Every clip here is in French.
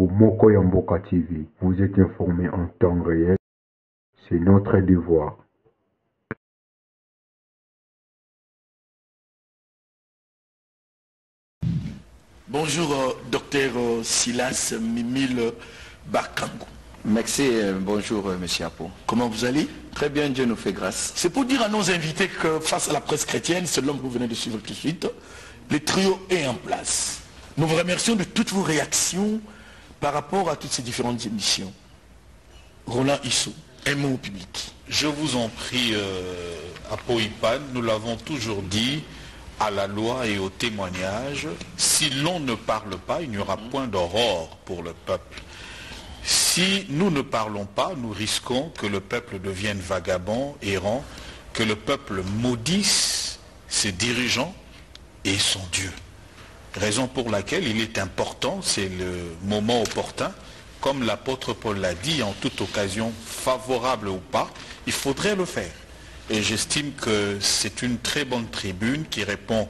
Bomoko Yamboka TV, vous êtes informés en temps réel, c'est notre devoir. Bonjour, docteur Silas Mimile Bakangu. Merci, bonjour, monsieur Apo. Comment vous allez? Très bien, Dieu nous fait grâce. C'est pour dire à nos invités que face à la presse chrétienne, c'est l'homme que vous venez de suivre tout de suite, le trio est en place. Nous vous remercions de toutes vos réactions par rapport à toutes ces différentes émissions. Roland Issou, un mot au public. Je vous en prie, Apo Ipan, nous l'avons toujours dit, à la loi et au témoignage, si l'on ne parle pas, il n'y aura point d'aurore pour le peuple. Si nous ne parlons pas, nous risquons que le peuple devienne vagabond, errant, que le peuple maudisse ses dirigeants et son Dieu. Raison pour laquelle il est important, c'est le moment opportun, comme l'apôtre Paul l'a dit, en toute occasion, favorable ou pas, il faudrait le faire. Et j'estime que c'est une très bonne tribune qui répond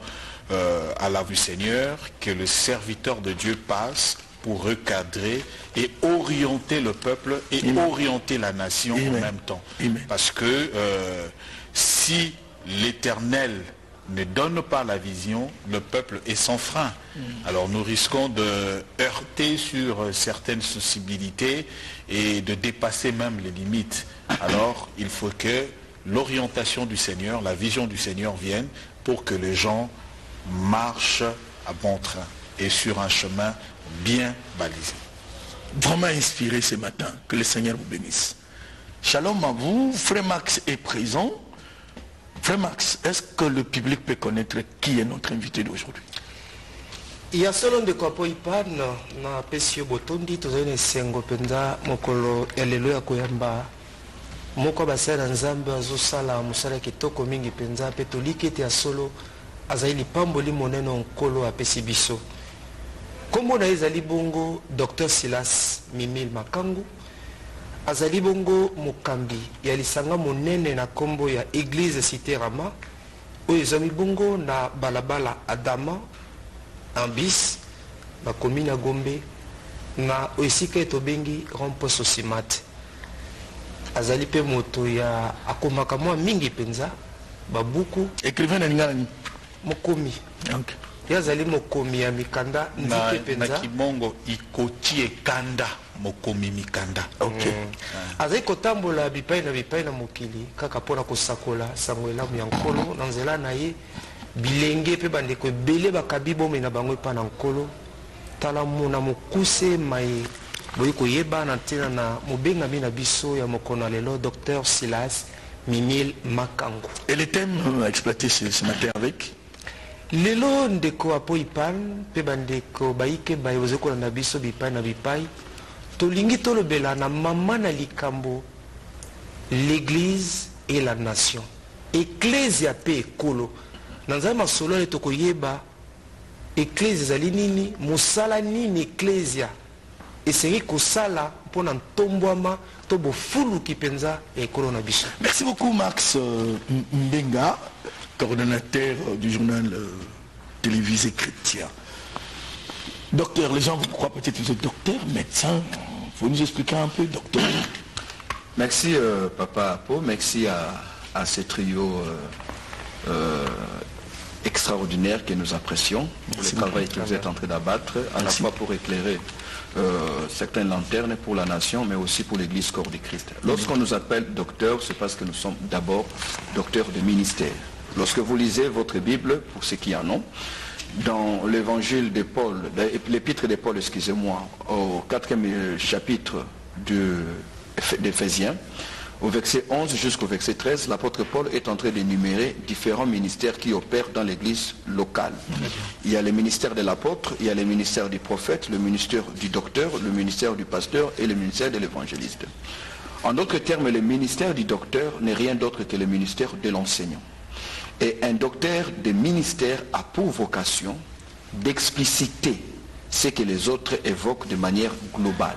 à la vue Seigneur, que le serviteur de Dieu passe pour recadrer et orienter le peuple et orienter la nation en même temps. Parce que si l'Éternel ne donne pas la vision, le peuple est sans frein. Alors nous risquons de heurter sur certaines sensibilités et de dépasser même les limites. Alors il faut que l'orientation du Seigneur, la vision du Seigneur vienne pour que les gens marchent à bon train et sur un chemin bien balisé. Vraiment inspiré ce matin, que le Seigneur vous bénisse. Shalom à vous, Frère Max est présent. Frère Max, est-ce que le public peut connaître qui est notre invité d'aujourd'hui? Il y a solo de Apo Ipan na pesio botondi tozone sengo penza mokolo elelo ya koyamba moko basala nzambe azosala musala kitoko mingi penza pe toliki ete ya solo azali pamboli moneno nkolo apesi biso kombo na ezali bongo Dr Silas Mimile Bakangu azali bongo mokambi ya lisanga monene na kombo ya Église Cité Rama oyo ezali bongo na balabala Adama Ambis bakomi na Gombe na esika etobengi Rompo Sosimate azali pe moto ya akomaka mwa mingi penza babuku écrivain na ningana mokomi. Okay. Yazali mokomi ya mikanda nzike penza na kibongo ikoti ekanda mokomi mikanda. Okay. Azali kotambola bipai na mokili kaka pona kosakola sango elamu ya nkolo na nzela na ye bilenge pe bandeko ebele bakabi bome na bango epa na nkolo tala mona mokuse mai boyi koyeba na ntina na mobengami na biso ya mokona lelo Dr Silas Mimile Bakangu. Et le thème exploité ce matin avec lelo ndeko Apo Ipan pe bandeko baike baye ozekola na biso bipai na bipai tolingi tolobela na mama na likambo l'église et la nation ecclesia pe ekolo na nzambe masolo ale tokoyeba ecclesia ezali nini mosala nini ecclesia esengi kosala mpona ntombwama to bofuluki penza ekolo na biso. Merci beaucoup Max Mbenga, coordonnateur du journal télévisé chrétien. Docteur, les gens vous croient peut-être que vous êtes docteur, médecin. Vous nous expliquer un peu, docteur? Merci Papa Apo, merci à ce trio extraordinaire que nous apprécions pour le travail que vous êtes en train d'abattre, à la fois pour éclairer certaines lanternes pour la nation, mais aussi pour l'Église corps de Christ. Lorsqu'on nous appelle docteur, c'est parce que nous sommes d'abord docteurs de ministère. Lorsque vous lisez votre Bible, pour ceux qui en ont, dans l'évangile de Paul, l'épître de Paul, excusez-moi, au 4e chapitre d'Éphésiens, au verset 11 jusqu'au verset 13, l'apôtre Paul est en train d'énumérer différents ministères qui opèrent dans l'église locale. Il y a le ministère de l'apôtre, il y a le ministère du prophète, le ministère du docteur, le ministère du pasteur et le ministère de l'évangéliste. En d'autres termes, le ministère du docteur n'est rien d'autre que le ministère de l'enseignant. Et un docteur de ministère a pour vocation d'expliciter ce que les autres évoquent de manière globale.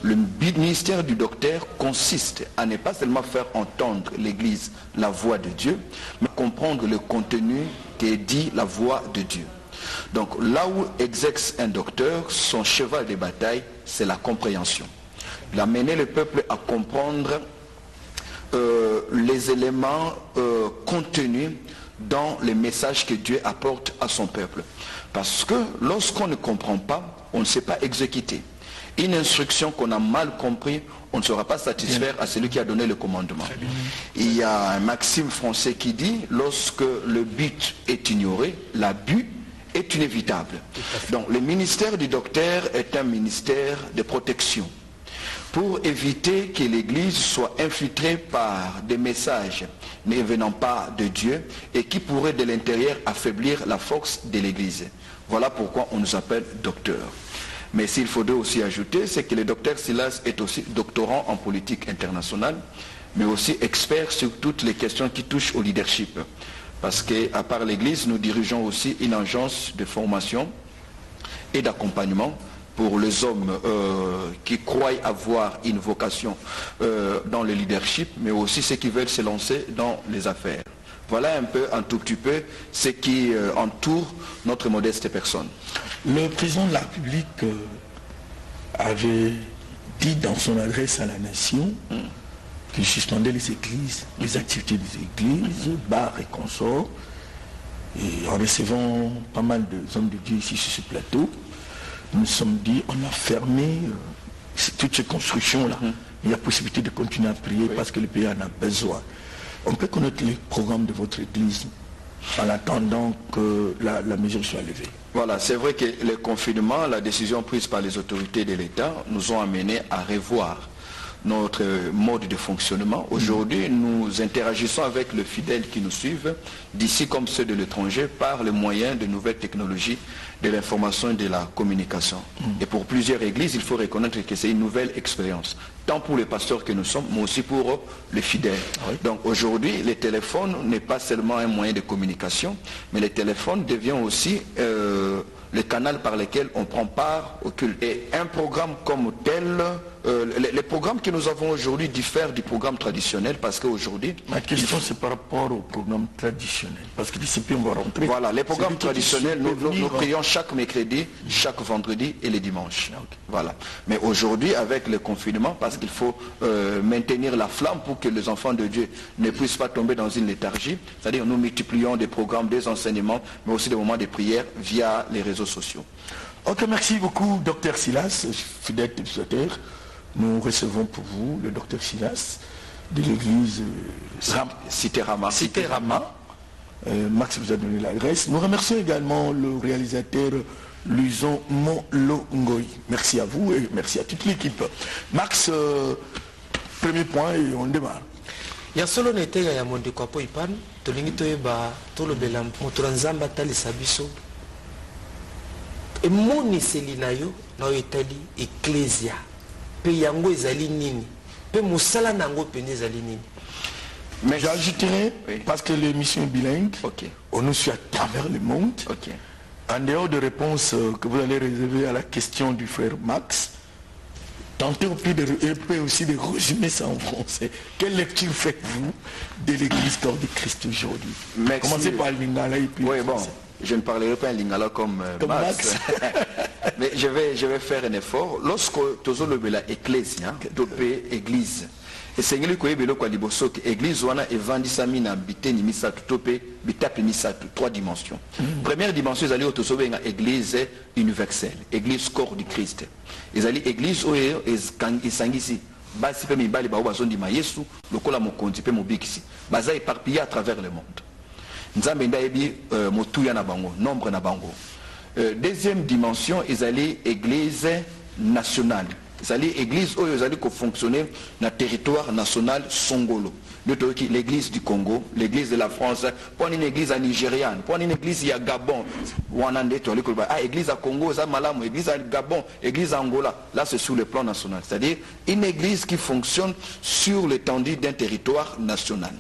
Le ministère du docteur consiste à ne pas seulement faire entendre l'Église la voix de Dieu, mais comprendre le contenu qui dit la voix de Dieu. Donc là où exerce un docteur, son cheval de bataille, c'est la compréhension. L'amener le peuple à comprendre les éléments contenus dans les messages que Dieu apporte à son peuple. Parce que lorsqu'on ne comprend pas, on ne sait pas exécuter. Une instruction qu'on a mal compris, on ne saura pas satisfaire à celui qui a donné le commandement. Il y a un maxime français qui dit, lorsque le but est ignoré, l'abus est inévitable. Donc le ministère du docteur est un ministère de protection, pour éviter que l'Église soit infiltrée par des messages ne venant pas de Dieu et qui pourraient de l'intérieur affaiblir la force de l'Église. Voilà pourquoi on nous appelle docteurs. Mais s'il faudrait aussi ajouter, c'est que le docteur Silas est aussi doctorant en politique internationale, mais aussi expert sur toutes les questions qui touchent au leadership. Parce qu'à part l'Église, nous dirigeons aussi une agence de formation et d'accompagnement pour les hommes qui croient avoir une vocation dans le leadership, mais aussi ceux qui veulent se lancer dans les affaires. Voilà un peu, un tout petit peu, ce qui entoure notre modeste personne. Le président de la République avait dit dans son adresse à la nation qu'il suspendait les églises, les activités des églises, bars et consorts. Et en recevant pas mal d'hommes de Dieu ici sur ce plateau, nous nous sommes dit, on a fermé toutes ces constructions-là. Il y a possibilité de continuer à prier parce que le pays en a besoin. On peut connaître les programmes de votre église en attendant que la mesure soit levée. Voilà, c'est vrai que le confinement, la décision prise par les autorités de l'État nous ont amené à revoir notre mode de fonctionnement. Aujourd'hui, nous interagissons avec les fidèles qui nous suivent, d'ici comme ceux de l'étranger, par le moyen de nouvelles technologies de l'information et de la communication. Et pour plusieurs églises, il faut reconnaître que c'est une nouvelle expérience, tant pour les pasteurs que nous sommes, mais aussi pour les fidèles. Donc aujourd'hui, le téléphone n'est pas seulement un moyen de communication, mais le téléphone devient aussi le canal par lequel on prend part au culte. Et un programme comme tel, les programmes que nous avons aujourd'hui diffèrent du programme traditionnel parce qu'aujourd'hui... Ma question c'est par rapport au programme traditionnel, parce que d'ici on va rentrer... Voilà, les programmes traditionnels, nous prions chaque mercredi, chaque vendredi et les dimanches. Voilà. Mais aujourd'hui, avec le confinement, parce qu'il faut maintenir la flamme pour que les enfants de Dieu ne puissent pas tomber dans une léthargie, c'est-à-dire nous multiplions des programmes, des enseignements, mais aussi des moments de prière via les réseaux sociaux. Ok, merci beaucoup, Dr Silas, fidèle téléspectateur. Nous recevons pour vous le Dr Silas de l'église Cité Rama. Max vous a donné l'adresse. Nous remercions également le réalisateur Luison Molongoy. Merci à vous et merci à toute l'équipe. Max, premier point et on démarre. Ya solo netenga ya mondeko apo ipan tolingi toyeba tolobela moto na nzambe atalisa biso emoniseli na yo na oyo etali eklesia mpe yango ezali nini mpe mosala na yango pene ezali nini. Mais j'ajouterai, parce que l'émission est bilingue, on nous suit à travers le monde. En dehors de réponses que vous allez réserver à la question du frère Max, tentez aussi de résumer ça en français. Quelle lecture faites-vous de l'église corps de Christ aujourd'hui? Commencez par le Lingala et puis... Oui, bon, je ne parlerai pas un Lingala comme Max. Mais je vais faire un effort. Lorsque tozo lobela ecclesia, topé église. Et sengeli koyebelo kwa liboso que église wana evandisami na biteni misatu topé bitape misatu, 3 dimensions. Première dimension, ils allaient au benga église universelle, église corps du Christ. Ils allaient église oyo esangisi basi pe mibali ba bazondi ma Yesu lokola mokonzi pe mobikisi. Baza éparpillés à travers le monde. Nzambe ndayebi motuya na bango, nombre na bango. Deuxième dimension, ils allaient église nationale. Ils allaient église où ils allaient fonctionner dans le territoire national songolo. L'église du Congo, l'église de la France, pour une église à Nigériane, pour une église à Gabon, église à Congo, église à Gabon, église à Angola. Là, c'est sur le plan national. C'est-à-dire une église qui fonctionne sur l'étendue d'un territoire national.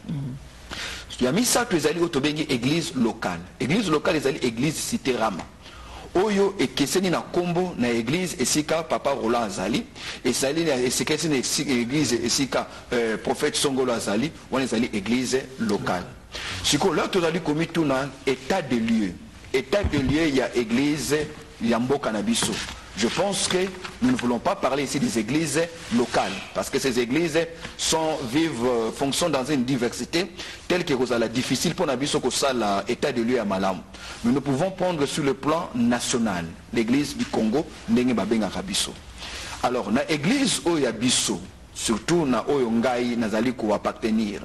Il y a mis ça que les alliés autobégi église locale. Église locale, les alliés église cité Rama. Oyo et keseni na kombo na église esika papa Roland Azali et sali na esikeseni église esika prophète Songolo Azali, on est allé église locale. Siko là tu as commis tout na état de lieu. état de lieu, il y a église, il y a Mboka Nabiso. Je pense que nous ne voulons pas parler ici des églises locales, parce que ces églises fonctionnent dans une diversité telle que c'est difficile pour Nabiso que ça l'état de lieu à Malam. Mais nous pouvons prendre sur le plan national, l'église du Congo, Ndenge Babenga Kabiso. Alors, na église Oya Biso, surtout na Oyongai, Nazali ko appartenir,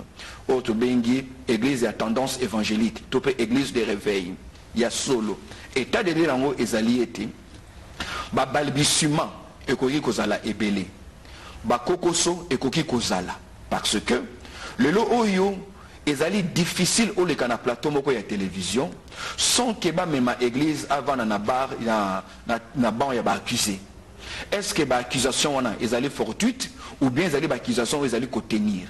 autre bengi, église à tendance évangélique, topé église de réveil, il y a solo. État de lieu nango ezali été. Ba balbissement ekoki kozala ebele ba kokoso ekoki kozala parce que le lo oyo ezali difficile au le kana plateau moko ya télévision sans que ba mema église avant na bar na ban ya ba accusé. Est-ce que ba accusation wana ezali fortuite ou bien ezali ba accusation ezali ko tenir?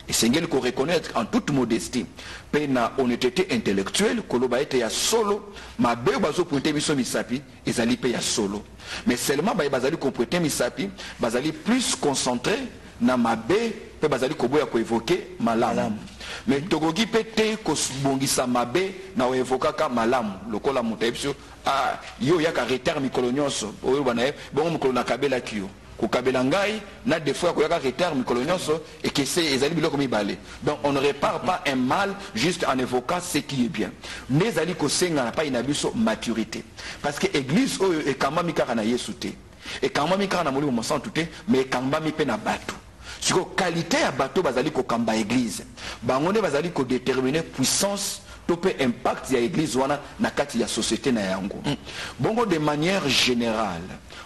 Et c'est qu'il faut reconnaître en toute modestie, pena honnêteté intellectuelle, koloba ete ya solo, ma be bazo pointer miso misapi, ezali pe ya solo. Mais seulement bazali ko pointer misapi, bazali plus concentré na ma be pe bazali ko boya ko évoquer malam. Mais togogi pete ko bongisa mabe na évoquer ka malam, lokola mutebso ah yo ya ka retard mikolonyoso, oyo bana bon mukolona kabela kiyo. Kokabelangai n'a des fois koyaka retard mikolonyoso et que c'est ezali biloko mibale. Donc on ne répare pas un mal juste en évoquant ce qui est bien. Mais ali ko senga na pa inabiso maturité. Parce que église oyo e kamba mikaka na Yesu te. Et kamba mikaka na molimo mosantu te, mais kamba mi pe na bato. Siko qualité ya bato bazali ko kamba église. Bangonde bazali ko déterminer puissance topé impact ya église wana na kati ya société na yango. Bongo de manière générale.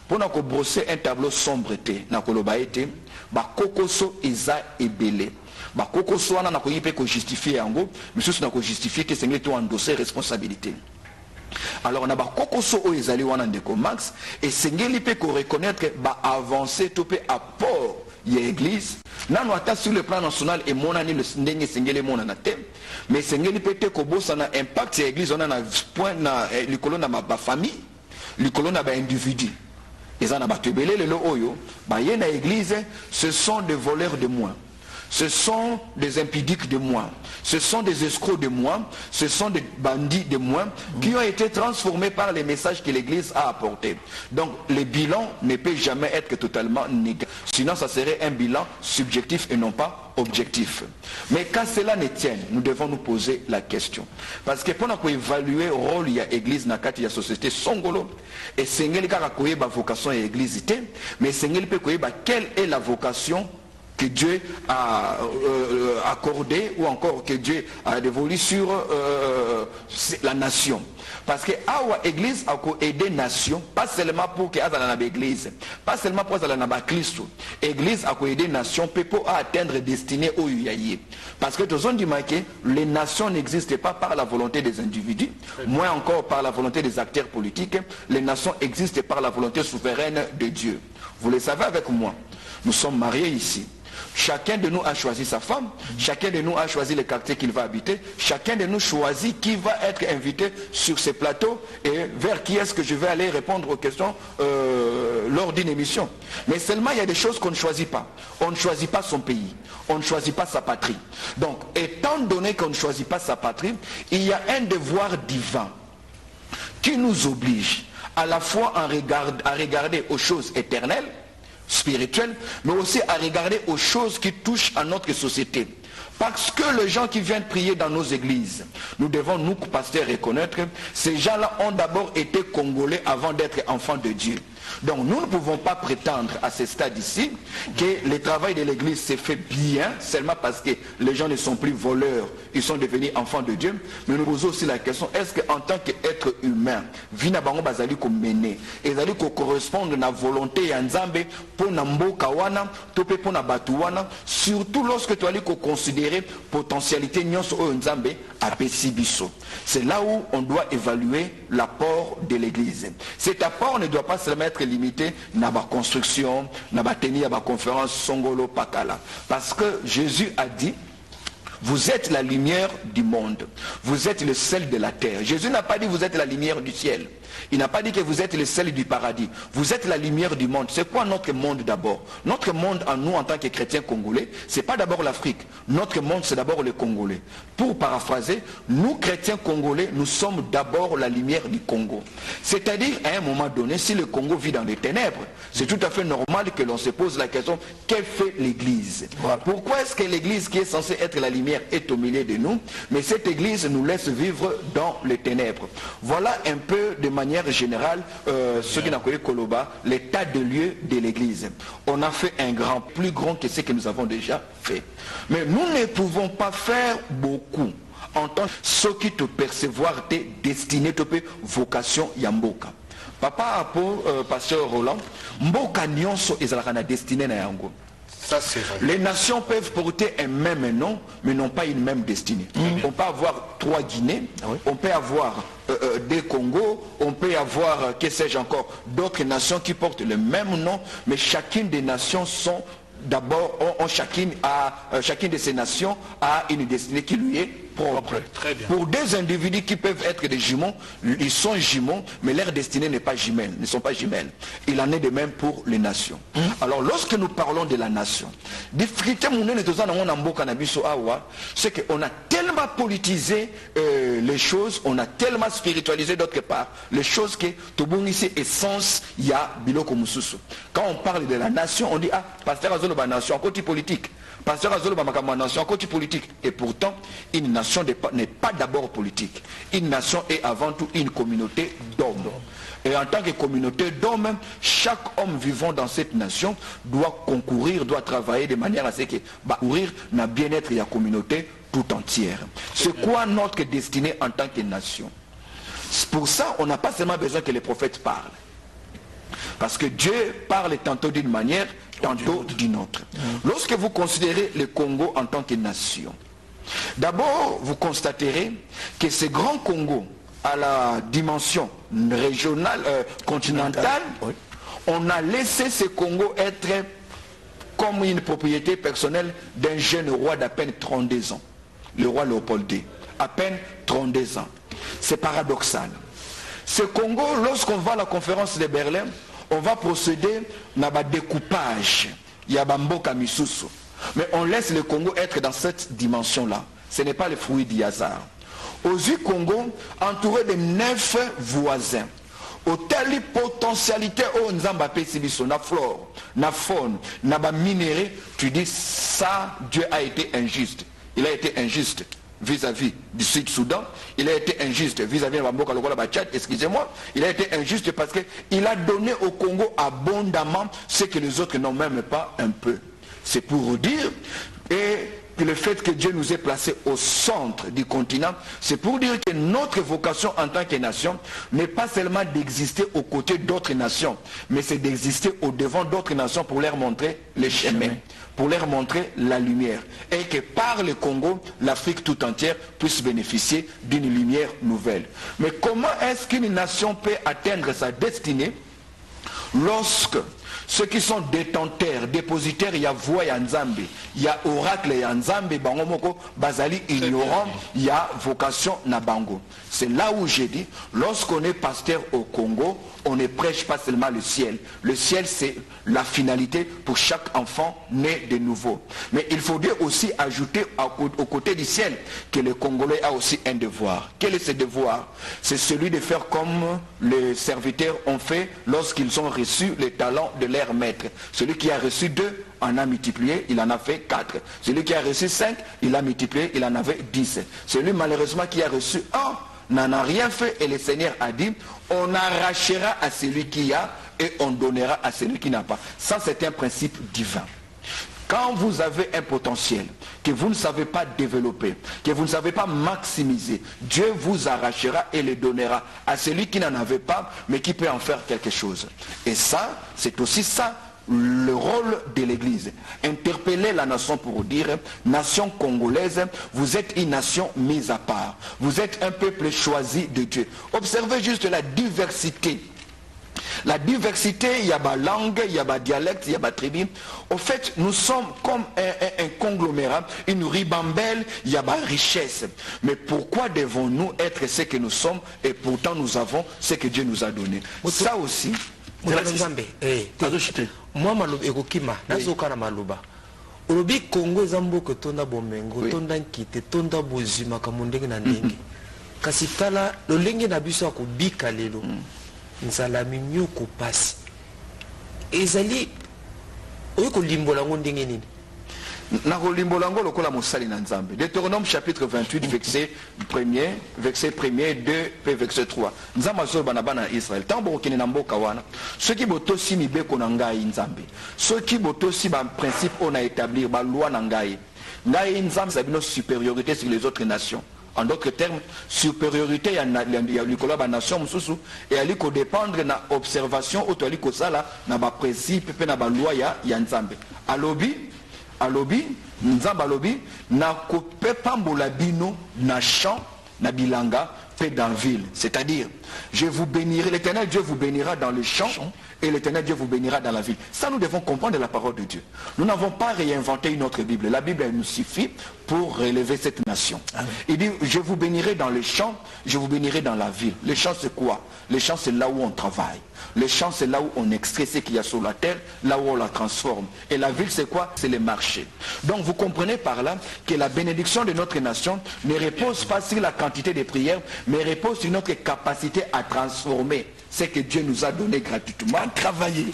Pour nous brosser un tableau sombreté, na koloba ete, ba kokoso eza ebele. Ba kokoso wana na koyipe ko justifier yango, mais sous na ko justifier que c'est ngeli to endosser responsabilité. Alors na ba kokoso o ezali wana ndeko Max et sengeli pe ko reconnaître que ba avancer topé apport y église. Nano ata sur le plan national et monani le ndenge sengeli monana te, mais sengeli pe te ko bossa na impact y église on a point na likolo na ba famille, likolo na ba individu. Les anabatebele le oyo, ba yena église, ce sont des voleurs de moi. Ce sont des impudiques de moi. Ce sont des escrocs de moi. Ce sont des bandits de moi qui ont été transformés par les messages que l'église a apportés. Donc le bilan ne peut jamais être totalement négatif. Sinon ça serait un bilan subjectif et non pas objectif. Mais quand cela ne tient, nous devons nous poser la question. Parce que pendant qu'on évalue le rôle de l'église dans la société songolo, et c'est une vocation à l'église, mais c'est une quelle est la vocation que Dieu a accordé ou encore que Dieu a dévolu sur la nation. Parce que l'église a aidé la nation, pas seulement pour qu'il y ait l'église, pas seulement pour qu'il y ait Christ. L'église a aidé la nation pour atteindre destinée au Yaye. Parce que tous on dit que les nations n'existent pas par la volonté des individus, moins encore par la volonté des acteurs politiques. Les nations existent par la volonté souveraine de Dieu. Vous le savez avec moi, nous sommes mariés ici. Chacun de nous a choisi sa femme, chacun de nous a choisi le quartier qu'il va habiter, chacun de nous choisit qui va être invité sur ce plateau et vers qui est-ce que je vais aller répondre aux questions lors d'une émission. Mais seulement il y a des choses qu'on ne choisit pas. On ne choisit pas son pays, on ne choisit pas sa patrie. Donc étant donné qu'on ne choisit pas sa patrie, il y a un devoir divin qui nous oblige à la fois à regarder aux choses éternelles, spirituelle, mais aussi à regarder aux choses qui touchent à notre société. Parce que les gens qui viennent prier dans nos églises, nous devons, nous, pasteurs, reconnaître, ces gens-là ont d'abord été Congolais avant d'être enfants de Dieu. Donc nous ne pouvons pas prétendre à ce stade ici que le travail de l'église s'est fait bien seulement parce que les gens ne sont plus voleurs, ils sont devenus enfants de Dieu. Mais nous posons aussi la question, est-ce qu'en tant qu'être humain, vina bango bazali ko mener, ezali ko correspondre na volonté ya Nzambe pour na mboka wana, tope pour na batu wana, surtout lorsque tu allais ko considérer potentialité nyonso o Nzambe apesi biso. C'est là où on doit évaluer l'apport de l'église. Cet apport ne doit pas seulement être limité na ba construction, na ba tenir ba conférence songolo pakala. Parce que Jésus a dit, vous êtes la lumière du monde, vous êtes le sel de la terre. Jésus n'a pas dit vous êtes la lumière du ciel. Il n'a pas dit que vous êtes le sel du paradis. Vous êtes la lumière du monde. C'est quoi notre monde d'abord? Notre monde, en nous, en tant que chrétiens congolais, c'est pas d'abord l'Afrique. Notre monde, c'est d'abord les Congolais. Pour paraphraser, nous, chrétiens congolais, nous sommes d'abord la lumière du Congo. C'est-à-dire, à un moment donné, si le Congo vit dans les ténèbres, c'est tout à fait normal que l'on se pose la question, qu'elle fait l'Église? Voilà. Pourquoi est-ce que l'Église qui est censée être la lumière est au milieu de nous, mais cette Église nous laisse vivre dans les ténèbres? Voilà un peu de manière générale ce qui n'a connu Koloba, l'état de lieu de l'Église. On a fait un grand, plus grand que ce que nous avons déjà fait. Mais nous ne pouvons pas faire beaucoup en tant que ceux qui te percevoir tes destinées, tes vocation yamboka. Papa pour pasteur Roland, mboka nyonso ezalaka na destinée na yango. Ça, c'est vrai. Les nations peuvent porter un même nom, mais n'ont pas une même destinée. On peut avoir 3 Guinées, on peut avoir des Congos, on peut avoir, que sais-je encore, d'autres nations qui portent le même nom, mais chacune des nations sont d'abord, chacune de ces nations a une destinée qui lui est propre. Très bien. Pour des individus qui peuvent être des jumeaux, ils sont jumeaux, mais leur destinée n'est pas jumelle, ne sont pas jumelles. Il en est de même pour les nations. Alors lorsque nous parlons de la nation, c'est qu'on a tellement politisé les choses, on a tellement spiritualisé d'autre part les choses que Tobungisi essence ya biloko mususu. Quand on parle de la nation, on dit ah, pasteur Azolo ba nation, côté politique. Pasteur Azolo ba makama nation, côté politique. Et pourtant, une nation n'est pas d'abord politique. Une nation est avant tout une communauté d'hommes. Et en tant que communauté d'hommes, chaque homme vivant dans cette nation doit concourir, doit travailler de manière à ce que concourir n'a bien-être de la communauté tout entière. C'est quoi notre destinée en tant que nation? Pour ça, on n'a pas seulement besoin que les prophètes parlent. Parce que Dieu parle tantôt d'une manière, tantôt d'une autre. Lorsque vous considérez le Congo en tant que nation, d'abord vous constaterez que ce grand Congo à la dimension régionale, continentale, on a laissé ce Congo être comme une propriété personnelle d'un jeune roi d'à peine 32 ans, le roi Léopold II, à peine 32 ans. C'est paradoxal. Ce Congo, lorsqu'on va à la conférence de Berlin, on va procéder à un découpage. Il y a Bamboka Misusu. Mais on laisse le Congo être dans cette dimension-là. Ce n'est pas le fruit du hasard. Aux yeux Congo, entouré de 9 voisins, au telle potentialité où Nzamba Pesibiso, na flore, na faune, na ba minéraux, tu dis ça, Dieu a été injuste. Il a été injuste vis-à-vis du Sud-Soudan, il a été injuste vis-à-vis de Bamboka Lokola Bachad, excusez-moi, il a été injuste parce qu'il a donné au Congo abondamment ce que les autres n'ont même pas un peu. C'est pour dire, et le fait que Dieu nous ait placés au centre du continent, c'est pour dire que notre vocation en tant que nation n'est pas seulement d'exister aux côtés d'autres nations, mais c'est d'exister au devant d'autres nations pour leur montrer les chemins, pour leur montrer la lumière. Et que par le Congo, l'Afrique tout entière puisse bénéficier d'une lumière nouvelle. Mais comment est-ce qu'une nation peut atteindre sa destinée lorsque ceux qui sont détenteurs, dépositaires, il y a voix, il y a Nzambe, il y a oracle, il y a Nzambe, Bangomoko, Bazali, ignorant, il y a vocation Nabango. C'est là où j'ai dit, lorsqu'on est pasteur au Congo, on ne prêche pas seulement le ciel. Le ciel, c'est la finalité pour chaque enfant né de nouveau. Mais il faudrait aussi ajouter au côté du ciel que le Congolais a aussi un devoir. Quel est ce devoir? C'est celui de faire comme les serviteurs ont fait lorsqu'ils ont reçu les talents de leur maître. Celui qui a reçu 2 en a multiplié, il en a fait 4. Celui qui a reçu 5, il a multiplié, il en avait 10. Celui malheureusement qui a reçu 1, n'en a rien fait et le Seigneur a dit, on arrachera à celui qui a et on donnera à celui qui n'a pas. Ça, c'est un principe divin. Quand vous avez un potentiel que vous ne savez pas développer, que vous ne savez pas maximiser, Dieu vous arrachera et le donnera à celui qui n'en avait pas, mais qui peut en faire quelque chose. Et ça, c'est aussi ça, le rôle de l'Église. Interpeller la nation pour dire, nation congolaise, vous êtes une nation mise à part. Vous êtes un peuple choisi de Dieu. Observez juste la diversité. La diversité, il y a ma langue, il y a ma dialecte, il y a ma tribu. Au fait, nous sommes comme un conglomérat, une ribambelle, il y a ma richesse. Mais pourquoi devons-nous être ce que nous sommes et pourtant nous avons ce que Dieu nous a donné? Ça aussi. Moi, maloba ekokima, nazoka na maloba. Olobi Congo zambo tonda bomengo, tonda nkite, tonda bozima kamundenge na ndenge. Kasi tala lolenge na biso akobika lelo. Nzala minyo ko pasi. Ezali oyeko limbola ngo ndenge nini? Nakolimbolango lokola mosali na Nzambe. Deutéronome chapitre 28 verset 1er, verset 1er, 2 et verset 3. Nzamba zo banabana Israël. Tambo okene na mboka wana. Ceux qui botosi mibeko na ngai Nzambe. Ceux qui botosi ba principe on a établir ba loi na ngai. Ngai Nzambe ça une supériorité sur les autres nations. En d'autres termes, supériorité ya likola ba nation mususu et aliko dépendre na observation auto aliko sala na ba principe pe na ba loi ya Nzambe. Alobi, Nzamba alobi, na kope pambola bino na champ, na bilanga, fait dans ville. C'est-à-dire, je vous bénirai, l'Éternel Dieu vous bénira dans le champ et l'Éternel Dieu vous bénira dans la ville. Ça, nous devons comprendre la parole de Dieu. Nous n'avons pas réinventé une autre Bible. La Bible, elle nous suffit pour relever cette nation. Amen. Il dit, je vous bénirai dans le champ, je vous bénirai dans la ville. Le champ, c'est quoi? Le champ, c'est là où on travaille. Le champ, c'est là où on extrait ce qu'il y a sur la terre, là où on la transforme. Et la ville, c'est quoi? C'est les marchés. Donc, vous comprenez par là que la bénédiction de notre nation ne repose pas sur la quantité de prières, mais repose sur notre capacité à transformer ce que Dieu nous a donné gratuitement. Travailler.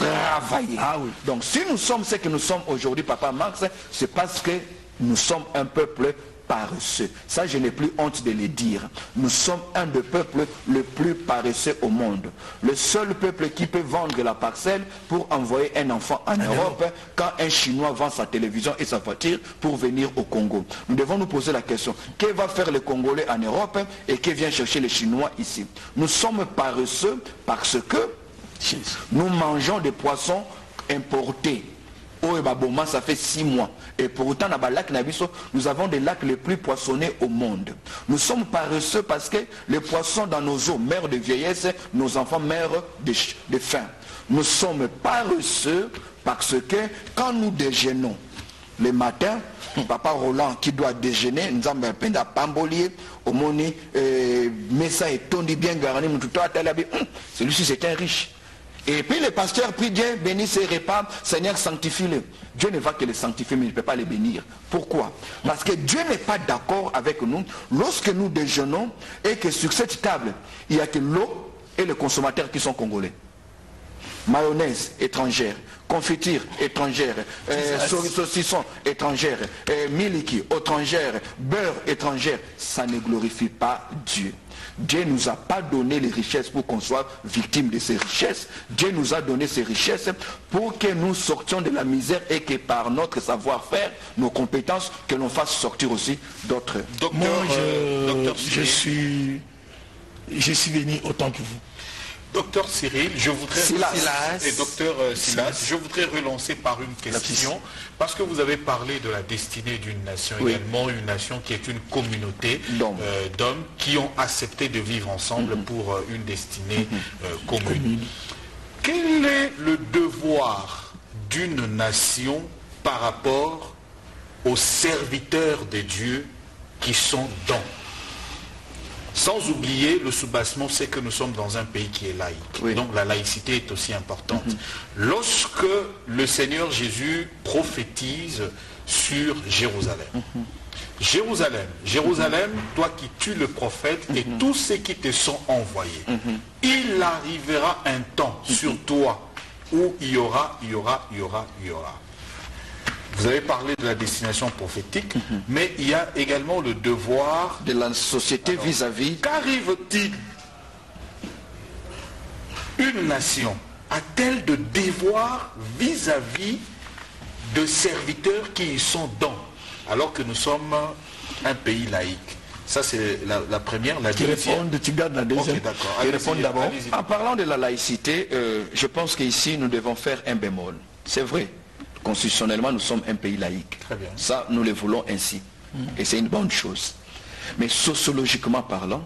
Ah oui. Donc, si nous sommes ce que nous sommes aujourd'hui, Papa Max, c'est parce que nous sommes un peuple paresseux. Ça, je n'ai plus honte de le dire. Nous sommes un des peuples le plus paresseux au monde. Le seul peuple qui peut vendre la parcelle pour envoyer un enfant en Europe quand un Chinois vend sa télévision et sa voiture pour venir au Congo. Nous devons nous poser la question, que va faire le Congolais en Europe et que vient chercher les Chinois ici? Nous sommes paresseux parce que nous mangeons des poissons importés. Ça fait 6 mois. Et pourtant, nous avons des lacs les plus poissonnés au monde. Nous sommes paresseux parce que les poissons dans nos eaux meurent de vieillesse, nos enfants meurent de faim. Nous sommes paresseux parce que quand nous déjeunons le matin, Papa Roland qui doit déjeuner, nous avons un pain de pambolier, au moni, mais ça est tondi bien garni, celui-ci c'est un riche. Et puis le pasteur prie Dieu, bénis ses repas, Seigneur sanctifie-le. Dieu ne va que les sanctifier, mais il ne peut pas les bénir. Pourquoi? Parce que Dieu n'est pas d'accord avec nous lorsque nous déjeunons et que sur cette table, il n'y a que l'eau et les consommateurs qui sont congolais. Mayonnaise étrangère, confiture étrangère, saucisson étrangère, miliki étrangère, beurre étrangère. Ça ne glorifie pas Dieu. Dieu ne nous a pas donné les richesses pour qu'on soit victime de ces richesses. Dieu nous a donné ces richesses pour que nous sortions de la misère et que par notre savoir-faire, nos compétences, que l'on fasse sortir aussi d'autres. Moi, je suis venu autant que vous. Docteur Cyril, je voudrais je voudrais relancer par une question, parce que vous avez parlé de la destinée d'une nation, également une nation qui est une communauté d'hommes qui ont accepté de vivre ensemble pour une destinée commune. Quel est le devoir d'une nation par rapport aux serviteurs de Dieu qui sont dans? Sans oublier le soubassement, c'est que nous sommes dans un pays qui est laïque. Oui. Donc la laïcité est aussi importante. Lorsque le Seigneur Jésus prophétise sur Jérusalem, Jérusalem, toi qui tues le prophète et tous ceux qui te sont envoyés, il arrivera un temps sur toi où il y aura. Vous avez parlé de la destination prophétique, mais il y a également le devoir de la société vis-à-vis. Qu'arrive-t-il? Une nation a-t-elle de devoir vis-à-vis de serviteurs qui y sont dans, alors que nous sommes un pays laïque? Ça c'est la première, la deuxième. Tu gardes la deuxième. Okay, d'accord. Je réponds d'abord. En parlant de la laïcité, je pense qu'ici nous devons faire un bémol. C'est vrai. Constitutionnellement, nous sommes un pays laïque. Très bien. Ça, nous le voulons ainsi. Et c'est une bonne chose. Mais sociologiquement parlant,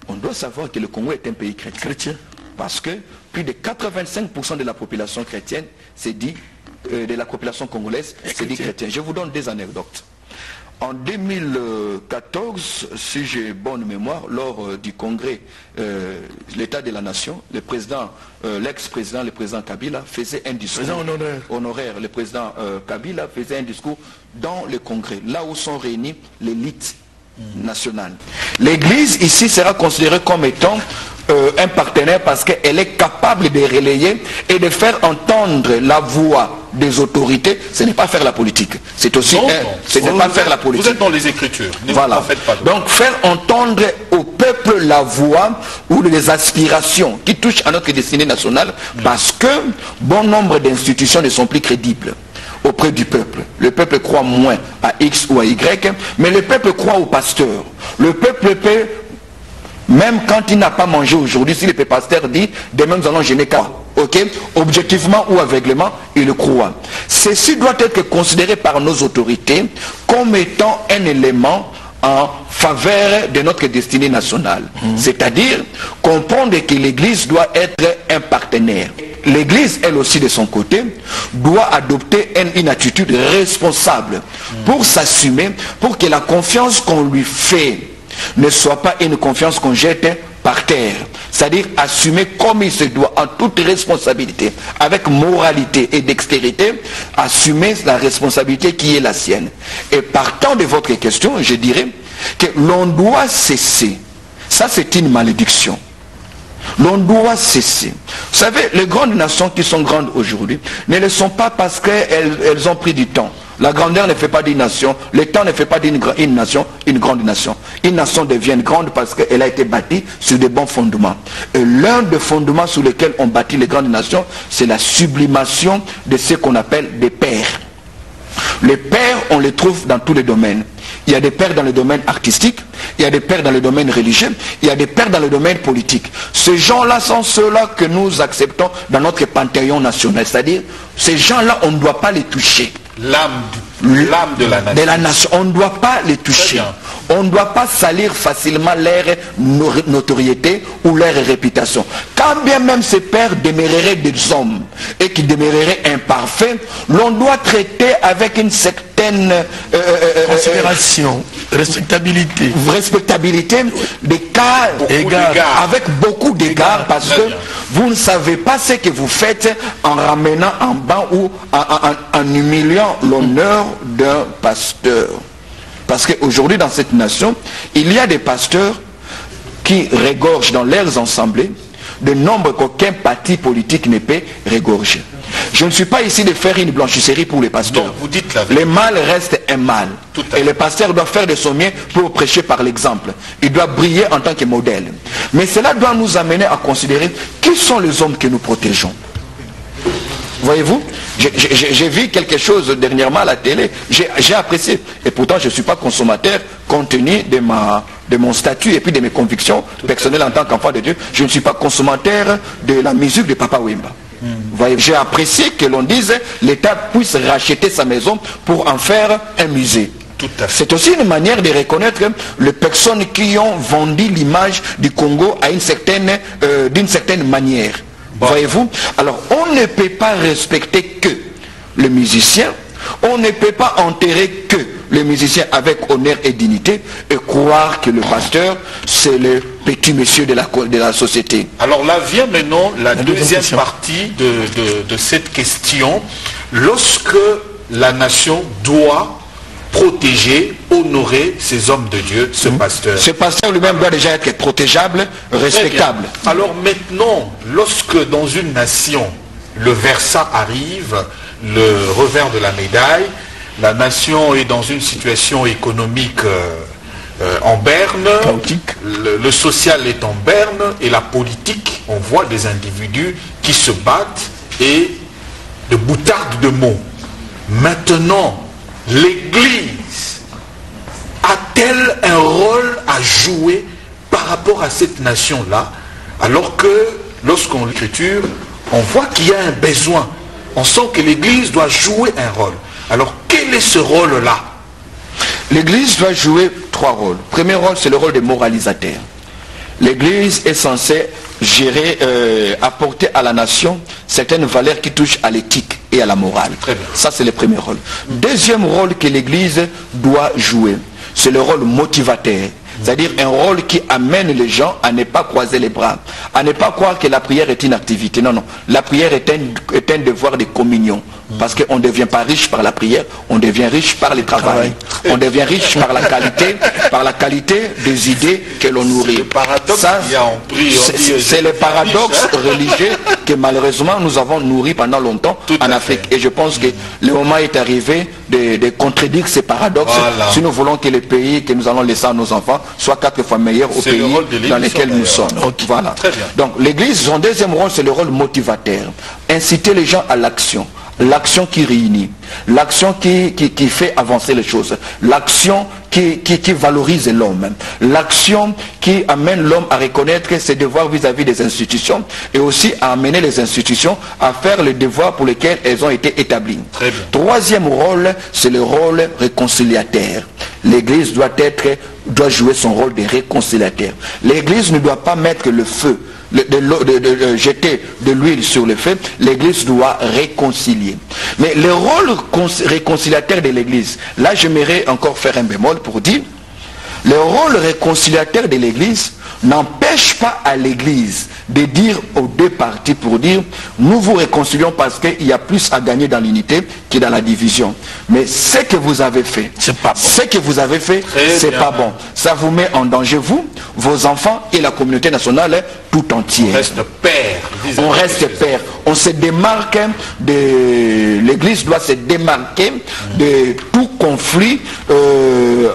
on doit savoir que le Congo est un pays chrétien. Parce que plus de 85% de la population chrétienne s'est dit, de la population congolaise s'est dit chrétienne. Je vous donne des anecdotes. En 2014, si j'ai bonne mémoire, lors du congrès l'État de la Nation, le président, l'ex-président, le président Kabila faisait un discours honoraire. Le président Kabila faisait un discours dans le congrès, là où sont réunis l'élite nationale. L'Église ici sera considérée comme étant un partenaire parce qu'elle est capable de relayer et de faire entendre la voix des autorités. Ce n'est pas faire la politique. C'est aussi ce n'est pas faire la politique. Vous êtes dans les Écritures. Voilà. Donc faire entendre au peuple la voix ou les aspirations qui touchent à notre destinée nationale, parce que bon nombre d'institutions ne sont plus crédibles auprès du peuple. Le peuple croit moins à X ou à Y, mais le peuple croit au pasteur. Le peuple peut, même quand il n'a pas mangé aujourd'hui, si le pasteur dit demain nous allons jeûner, ok, objectivement ou aveuglément, il le croit. Ceci doit être considéré par nos autorités comme étant un élément en faveur de notre destinée nationale. C'est-à-dire comprendre que l'Église doit être un partenaire. L'Église, elle aussi de son côté, doit adopter une attitude responsable pour s'assumer, pour que la confiance qu'on lui fait ne soit pas une confiance qu'on jette par terre. C'est-à-dire assumer comme il se doit, en toute responsabilité, avec moralité et dextérité, assumer la responsabilité qui est la sienne. Et partant de votre question, je dirais que l'on doit cesser. Ça, c'est une malédiction. L'on doit cesser. Vous savez, les grandes nations qui sont grandes aujourd'hui ne le sont pas parce qu'elles ont pris du temps. La grandeur ne fait pas d'une nation, le temps ne fait pas d'une nation une grande nation. Une nation devient grande parce qu'elle a été bâtie sur de bons fondements. Et l'un des fondements sur lesquels on bâtit les grandes nations, c'est la sublimation de ce qu'on appelle des pères. Les pères, on les trouve dans tous les domaines. Il y a des pères dans le domaine artistique, il y a des pères dans le domaine religieux, il y a des pères dans le domaine politique. Ces gens-là sont ceux-là que nous acceptons dans notre panthéon national. C'est-à-dire, ces gens-là, on ne doit pas les toucher. L'âme de la nation. On ne doit pas les toucher. On ne doit pas salir facilement leur notoriété ou leur réputation. Quand bien même ces pères demeureraient des hommes et qui demeureraient imparfaits, l'on doit traiter avec une certaine considération, respectabilité, des cas avec beaucoup d'égards, parce que vous ne savez pas ce que vous faites en ramenant en bas ou en humiliant l'honneur d'un pasteur. Parce qu'aujourd'hui dans cette nation, il y a des pasteurs qui régorgent dans leurs assemblées de nombres qu'aucun parti politique ne peut régorger. Je ne suis pas ici de faire une blanchisserie pour les pasteurs. Donc, vous dites la vérité. Le mal reste un mal. Et le pasteur doit faire de son mieux pour prêcher par l'exemple. Il doit briller en tant que modèle. Mais cela doit nous amener à considérer qui sont les hommes que nous protégeons. Voyez-vous, j'ai vu quelque chose dernièrement à la télé, j'ai apprécié. Et pourtant, je ne suis pas consommateur compte tenu de mon statut et puis de mes convictions personnelles en tant qu'enfant de Dieu. Je ne suis pas consommateur de la musique de Papa Wemba. J'ai apprécié que l'on dise l'État puisse racheter sa maison pour en faire un musée. C'est aussi une manière de reconnaître les personnes qui ont vendu l'image du Congo à d'une certaine manière. Voyez-vous? Alors, on ne peut pas respecter que le musicien, on ne peut pas enterrer que le musicien avec honneur et dignité et croire que le pasteur, c'est le petit monsieur de la société. Alors là vient maintenant la deuxième partie de cette question. Lorsque la nation doit protéger, honorer ces hommes de Dieu, ce pasteur. Ce pasteur lui-même doit déjà être protégeable, respectable. Alors maintenant, lorsque dans une nation, le versa arrive, le revers de la médaille, la nation est dans une situation économique en berne, le social est en berne, et la politique, on voit des individus qui se battent et de boutardes de mots. Maintenant, l'Église a-t-elle un rôle à jouer par rapport à cette nation-là, alors que lorsqu'on lit l'Écriture, on voit qu'il y a un besoin. On sent que l'Église doit jouer un rôle. Alors quel est ce rôle-là? L'Église doit jouer trois rôles. Le premier rôle, c'est le rôle de moralisateur. L'Église est censée gérer, apporter à la nation certaines valeurs qui touchent à l'éthique et à la morale. Ça, c'est le premier rôle. Deuxième rôle que l'Église doit jouer, c'est le rôle motivateur. C'est-à-dire un rôle qui amène les gens à ne pas croiser les bras, à ne pas croire que la prière est une activité. Non, non. La prière est un devoir de communion. Parce qu'on ne devient pas riche par la prière, on devient riche par le travail. On devient riche par la qualité des idées que l'on nourrit. C'est le paradoxe religieux que malheureusement nous avons nourri pendant longtemps en Afrique. Et je pense que le moment est arrivé de contredire ces paradoxes si nous voulons que le pays que nous allons laisser à nos enfants soit 4 fois meilleur au pays dans lequel nous sommes. Voilà. Donc l'église, son deuxième rôle, c'est le rôle motivateur. Inciter les gens à l'action. L'action qui réunit, l'action qui fait avancer les choses, l'action qui valorise l'homme, l'action qui amène l'homme à reconnaître ses devoirs vis-à-vis des institutions et aussi à amener les institutions à faire les devoirs pour lesquels elles ont été établies. Troisième rôle, c'est le rôle réconciliateur. L'Église doit jouer son rôle de réconciliateur. L'Église ne doit pas mettre le feu, jeter de l'huile sur le feu. L'Église doit réconcilier. Mais le rôle réconciliateur de l'Église, là j'aimerais encore faire un bémol pour dire, le rôle réconciliateur de l'Église n'empêche pas à l'Église de dire aux deux parties pour dire nous vous réconcilions parce qu'il y a plus à gagner dans l'unité que dans la division. Mais ce que vous avez fait, c'est pas bon. Ce que vous avez fait, c'est pas bon. Ça vous met en danger, vous, vos enfants et la communauté nationale tout entière. On reste père. On reste père. On se démarque de... L'Église doit se démarquer de tout conflit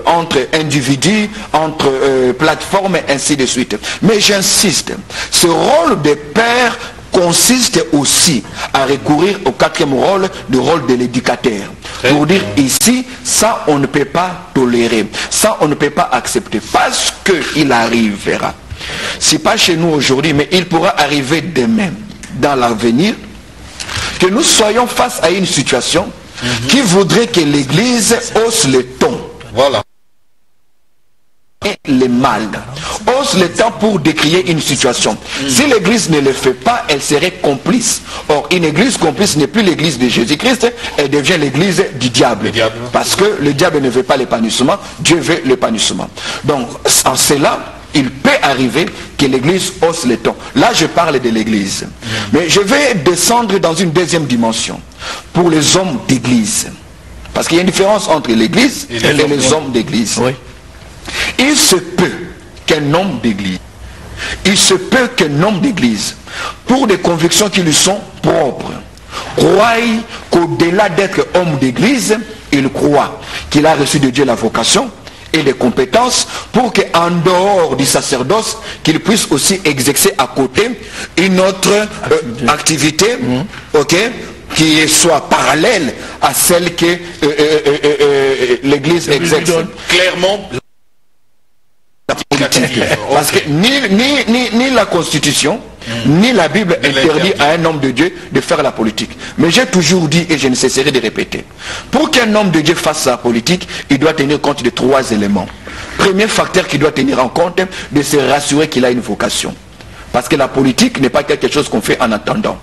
entre individus, entre plateformes et ainsi de suite. Mais j'insiste, ce rôle de père consiste aussi à recourir au quatrième rôle, le rôle de l'éducateur. Pour dire ici, ça on ne peut pas tolérer, ça on ne peut pas accepter, parce qu'il arrivera. C'est pas chez nous aujourd'hui, mais il pourra arriver demain, dans l'avenir, que nous soyons face à une situation qui voudrait que l'Église hausse le ton. Voilà. Et le mal. Hausse le temps pour décrier une situation. Si l'Église ne le fait pas, elle serait complice. Or, une Église complice n'est plus l'Église de Jésus-Christ, elle devient l'Église du diable. Parce que le diable ne veut pas l'épanouissement, Dieu veut l'épanouissement. Donc, en cela, il peut arriver que l'Église hausse le ton. Là, je parle de l'Église. Mais je vais descendre dans une deuxième dimension. Pour les hommes d'Église. Parce qu'il y a une différence entre l'Église et les hommes d'Église. Oui. Il se peut qu'un homme d'église, pour des convictions qui lui sont propres, croit qu'au-delà d'être homme d'église, il croit qu'il a reçu de Dieu la vocation et les compétences pour qu'en dehors du sacerdoce, qu'il puisse aussi exercer à côté une autre activité, qui soit parallèle à celle que l'Église exerce. Clairement. Parce que ni la Constitution, ni la Bible interdit à un homme de Dieu de faire la politique. Mais j'ai toujours dit, et je ne cesserai de répéter, pour qu'un homme de Dieu fasse la politique, il doit tenir compte de 3 éléments. Premier facteur qu'il doit tenir en compte, de se rassurer qu'il a une vocation. Parce que la politique n'est pas quelque chose qu'on fait en attendant.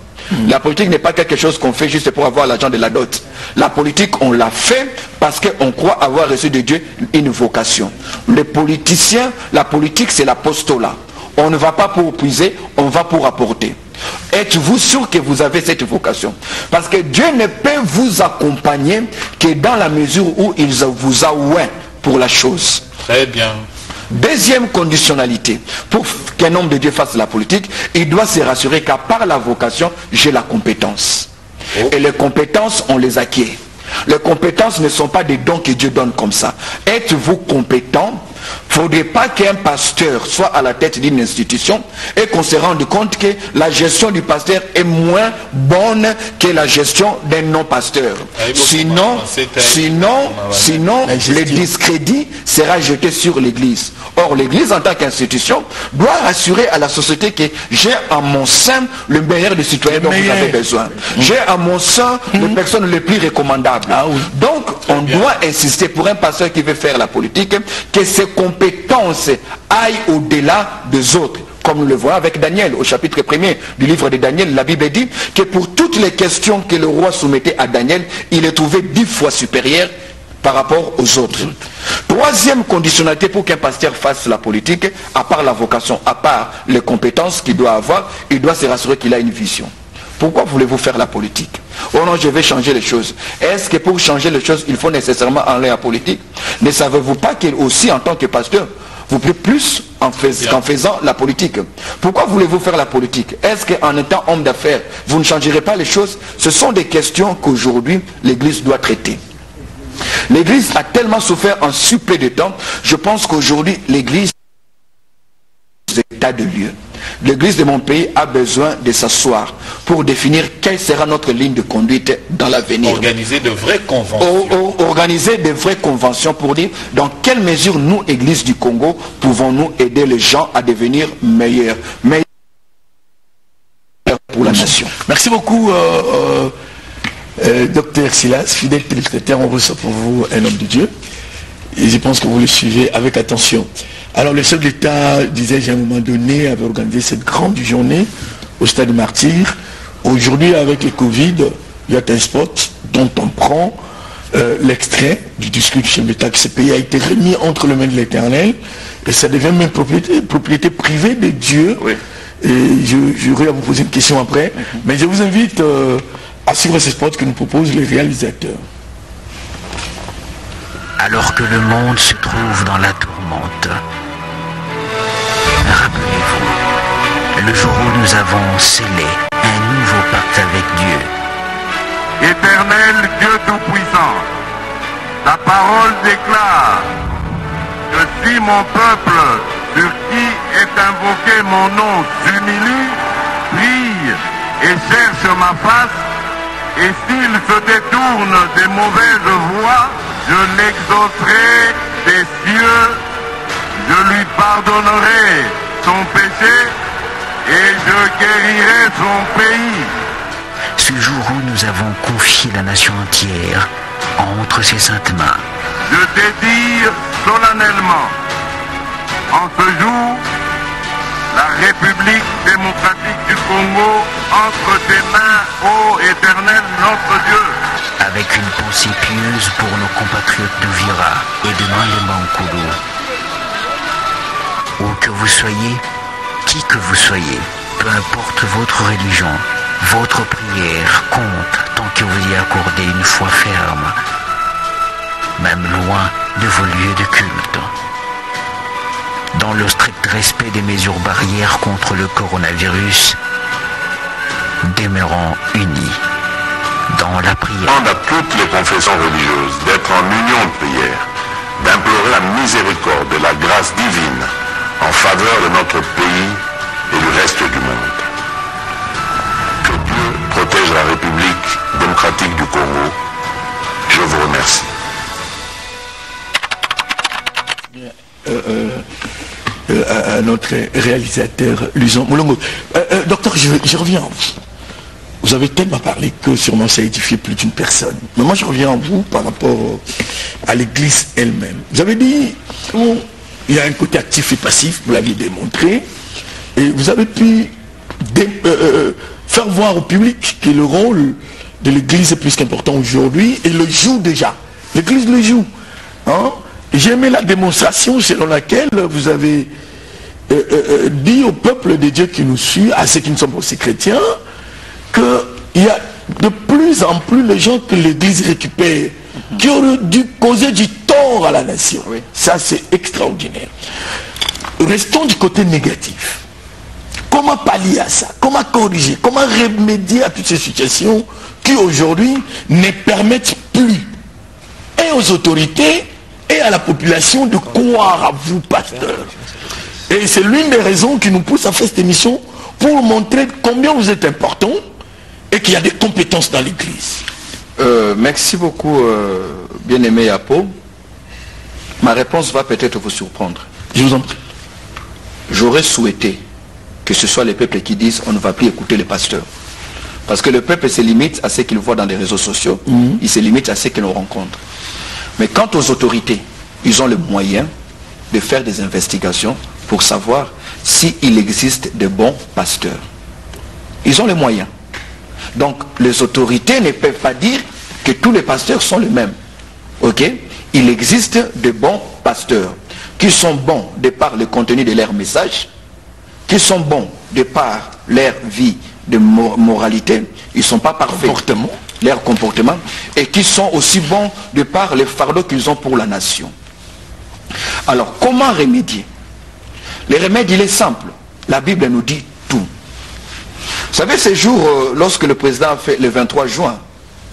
La politique n'est pas quelque chose qu'on fait juste pour avoir l'argent de la dot. La politique, on l'a fait parce qu'on croit avoir reçu de Dieu une vocation. Les politiciens, la politique, c'est l'apostolat. On ne va pas pour puiser, on va pour apporter. Êtes-vous sûr que vous avez cette vocation? Parce que Dieu ne peut vous accompagner que dans la mesure où il vous a oint pour la chose. Très bien. Deuxième conditionnalité, pour qu'un homme de Dieu fasse la politique, il doit se rassurer qu'à part la vocation, j'ai la compétence. Et les compétences, on les acquiert. Les compétences ne sont pas des dons que Dieu donne comme ça. Êtes-vous compétent? Il ne faudrait pas qu'un pasteur soit à la tête d'une institution et qu'on se rende compte que la gestion du pasteur est moins bonne que la gestion d'un non-pasteur. Sinon, le discrédit sera jeté sur l'Église. Or, l'Église en tant qu'institution doit assurer à la société que j'ai en mon sein le meilleur des citoyens dont vous avez besoin. J'ai en mon sein les personnes les plus recommandables. Donc, on doit insister pour un pasteur qui veut faire la politique que ses compétences aillent au-delà des autres. Comme nous le voyons avec Daniel, au chapitre 1er du livre de Daniel, la Bible dit que pour toutes les questions que le roi soumettait à Daniel, il est trouvé 10 fois supérieur par rapport aux autres. Troisième conditionnalité pour qu'un pasteur fasse la politique, à part la vocation, à part les compétences qu'il doit avoir, il doit se rassurer qu'il a une vision. Pourquoi voulez-vous faire la politique? Oh non, je vais changer les choses. Est-ce que pour changer les choses, il faut nécessairement aller à la politique? Ne savez-vous pas qu'aussi en tant que pasteur, vous pouvez plus qu'en faisant la politique? Pourquoi voulez-vous faire la politique? Est-ce qu'en étant homme d'affaires, vous ne changerez pas les choses? Ce sont des questions qu'aujourd'hui l'Église doit traiter. L'Église a tellement souffert en si peu de temps, je pense qu'aujourd'hui l'Église est état de lieu. L'Église de mon pays a besoin de s'asseoir pour définir quelle sera notre ligne de conduite dans l'avenir. Organiser de vraies conventions. Organiser de vraies conventions pour dire dans quelle mesure nous, Église du Congo, pouvons-nous aider les gens à devenir meilleurs pour la nation. Merci beaucoup, Docteur Silas, fidèle téléspectateur, on reçoit pour vous un homme de Dieu. Et je pense que vous le suivez avec attention. Alors le chef d'État, disais-je à un moment donné, avait organisé cette grande journée au stade Martyr. Aujourd'hui, avec le Covid, il y a un spot dont on prend l'extrait du discours du chef d'État que ce pays a été remis entre les mains de l'Éternel et ça devient même propriété privée de Dieu. Oui. Et j'aurai à vous poser une question après, mais je vous invite à suivre ce spot que nous proposent les réalisateurs. Alors que le monde se trouve dans la tourmente, rappelez-vous, le jour où nous avons scellé un nouveau pacte avec Dieu. Éternel Dieu Tout-Puissant, ta parole déclare que si mon peuple, sur qui est invoqué mon nom, s'humilie, prie et cherche ma face, et s'il se détourne des mauvaises voies, je l'exaucerai des cieux, je lui pardonnerai son péché et je guérirai son pays. Ce jour où nous avons confié la nation entière entre ses saintes mains. Je dédie solennellement, en ce jour, la République démocratique du Congo entre tes mains, ô Éternel notre Dieu. Avec une pensée pieuse pour nos compatriotes d'Ouvira et de Malemba-Nkulu. Où que vous soyez, qui que vous soyez, peu importe votre religion, votre prière compte tant que vous y accordez une foi ferme, même loin de vos lieux de culte. Dans le strict respect des mesures barrières contre le coronavirus, demeurons unis dans la prière. Je demande à toutes les confessions religieuses d'être en union de prière, d'implorer la miséricorde et la grâce divine en faveur de notre pays et du reste du monde. Que Dieu protège la République démocratique du Congo. Je vous remercie. À notre réalisateur Luson Moulongo. Docteur, je reviens en vous. Vous avez tellement parlé que sûrement ça a édifié plus d'une personne. Mais moi je reviens en vous par rapport à l'église elle-même. Vous avez dit qu'il y a un côté actif et passif, vous l'aviez démontré, et vous avez pu faire voir au public que le rôle de l'église est plus qu'important aujourd'hui, et le joue déjà. L'église le joue. Hein? J'ai aimé la démonstration selon laquelle vous avez dit au peuple de Dieu qui nous suit, à ceux qui ne sont pas aussi chrétiens, qu'il y a de plus en plus de gens que l'Église récupère, qui auraient dû causer du tort à la nation. Oui. Ça, c'est extraordinaire. Restons du côté négatif. Comment pallier à ça? Comment corriger? Comment remédier à toutes ces situations qui aujourd'hui ne permettent plus et aux autorités et à la population de croire à vous, pasteur? Et c'est l'une des raisons qui nous pousse à faire cette émission pour montrer combien vous êtes important et qu'il y a des compétences dans l'église. Merci beaucoup, bien-aimé Apo. Ma réponse va peut-être vous surprendre. Je vous en prie. J'aurais souhaité que ce soit les peuples qui disent on ne va plus écouter les pasteurs. Parce que le peuple se limite à ce qu'il voit dans les réseaux sociaux, il se limite à ce qu'il rencontre. Mais quant aux autorités, ils ont les moyens de faire des investigations pour savoir s'il existe de bons pasteurs. Ils ont les moyens. Donc les autorités ne peuvent pas dire que tous les pasteurs sont les mêmes. Ok? Il existe de bons pasteurs qui sont bons de par le contenu de leur message, qui sont bons de par leur vie de moralité, ils ne sont pas parfaits, leur comportement, et qui sont aussi bons de par le fardeau qu'ils ont pour la nation. Alors, comment remédier? Le remède, il est simple. La Bible nous dit tout. Vous savez, ce jour, lorsque le président a fait le 23 juin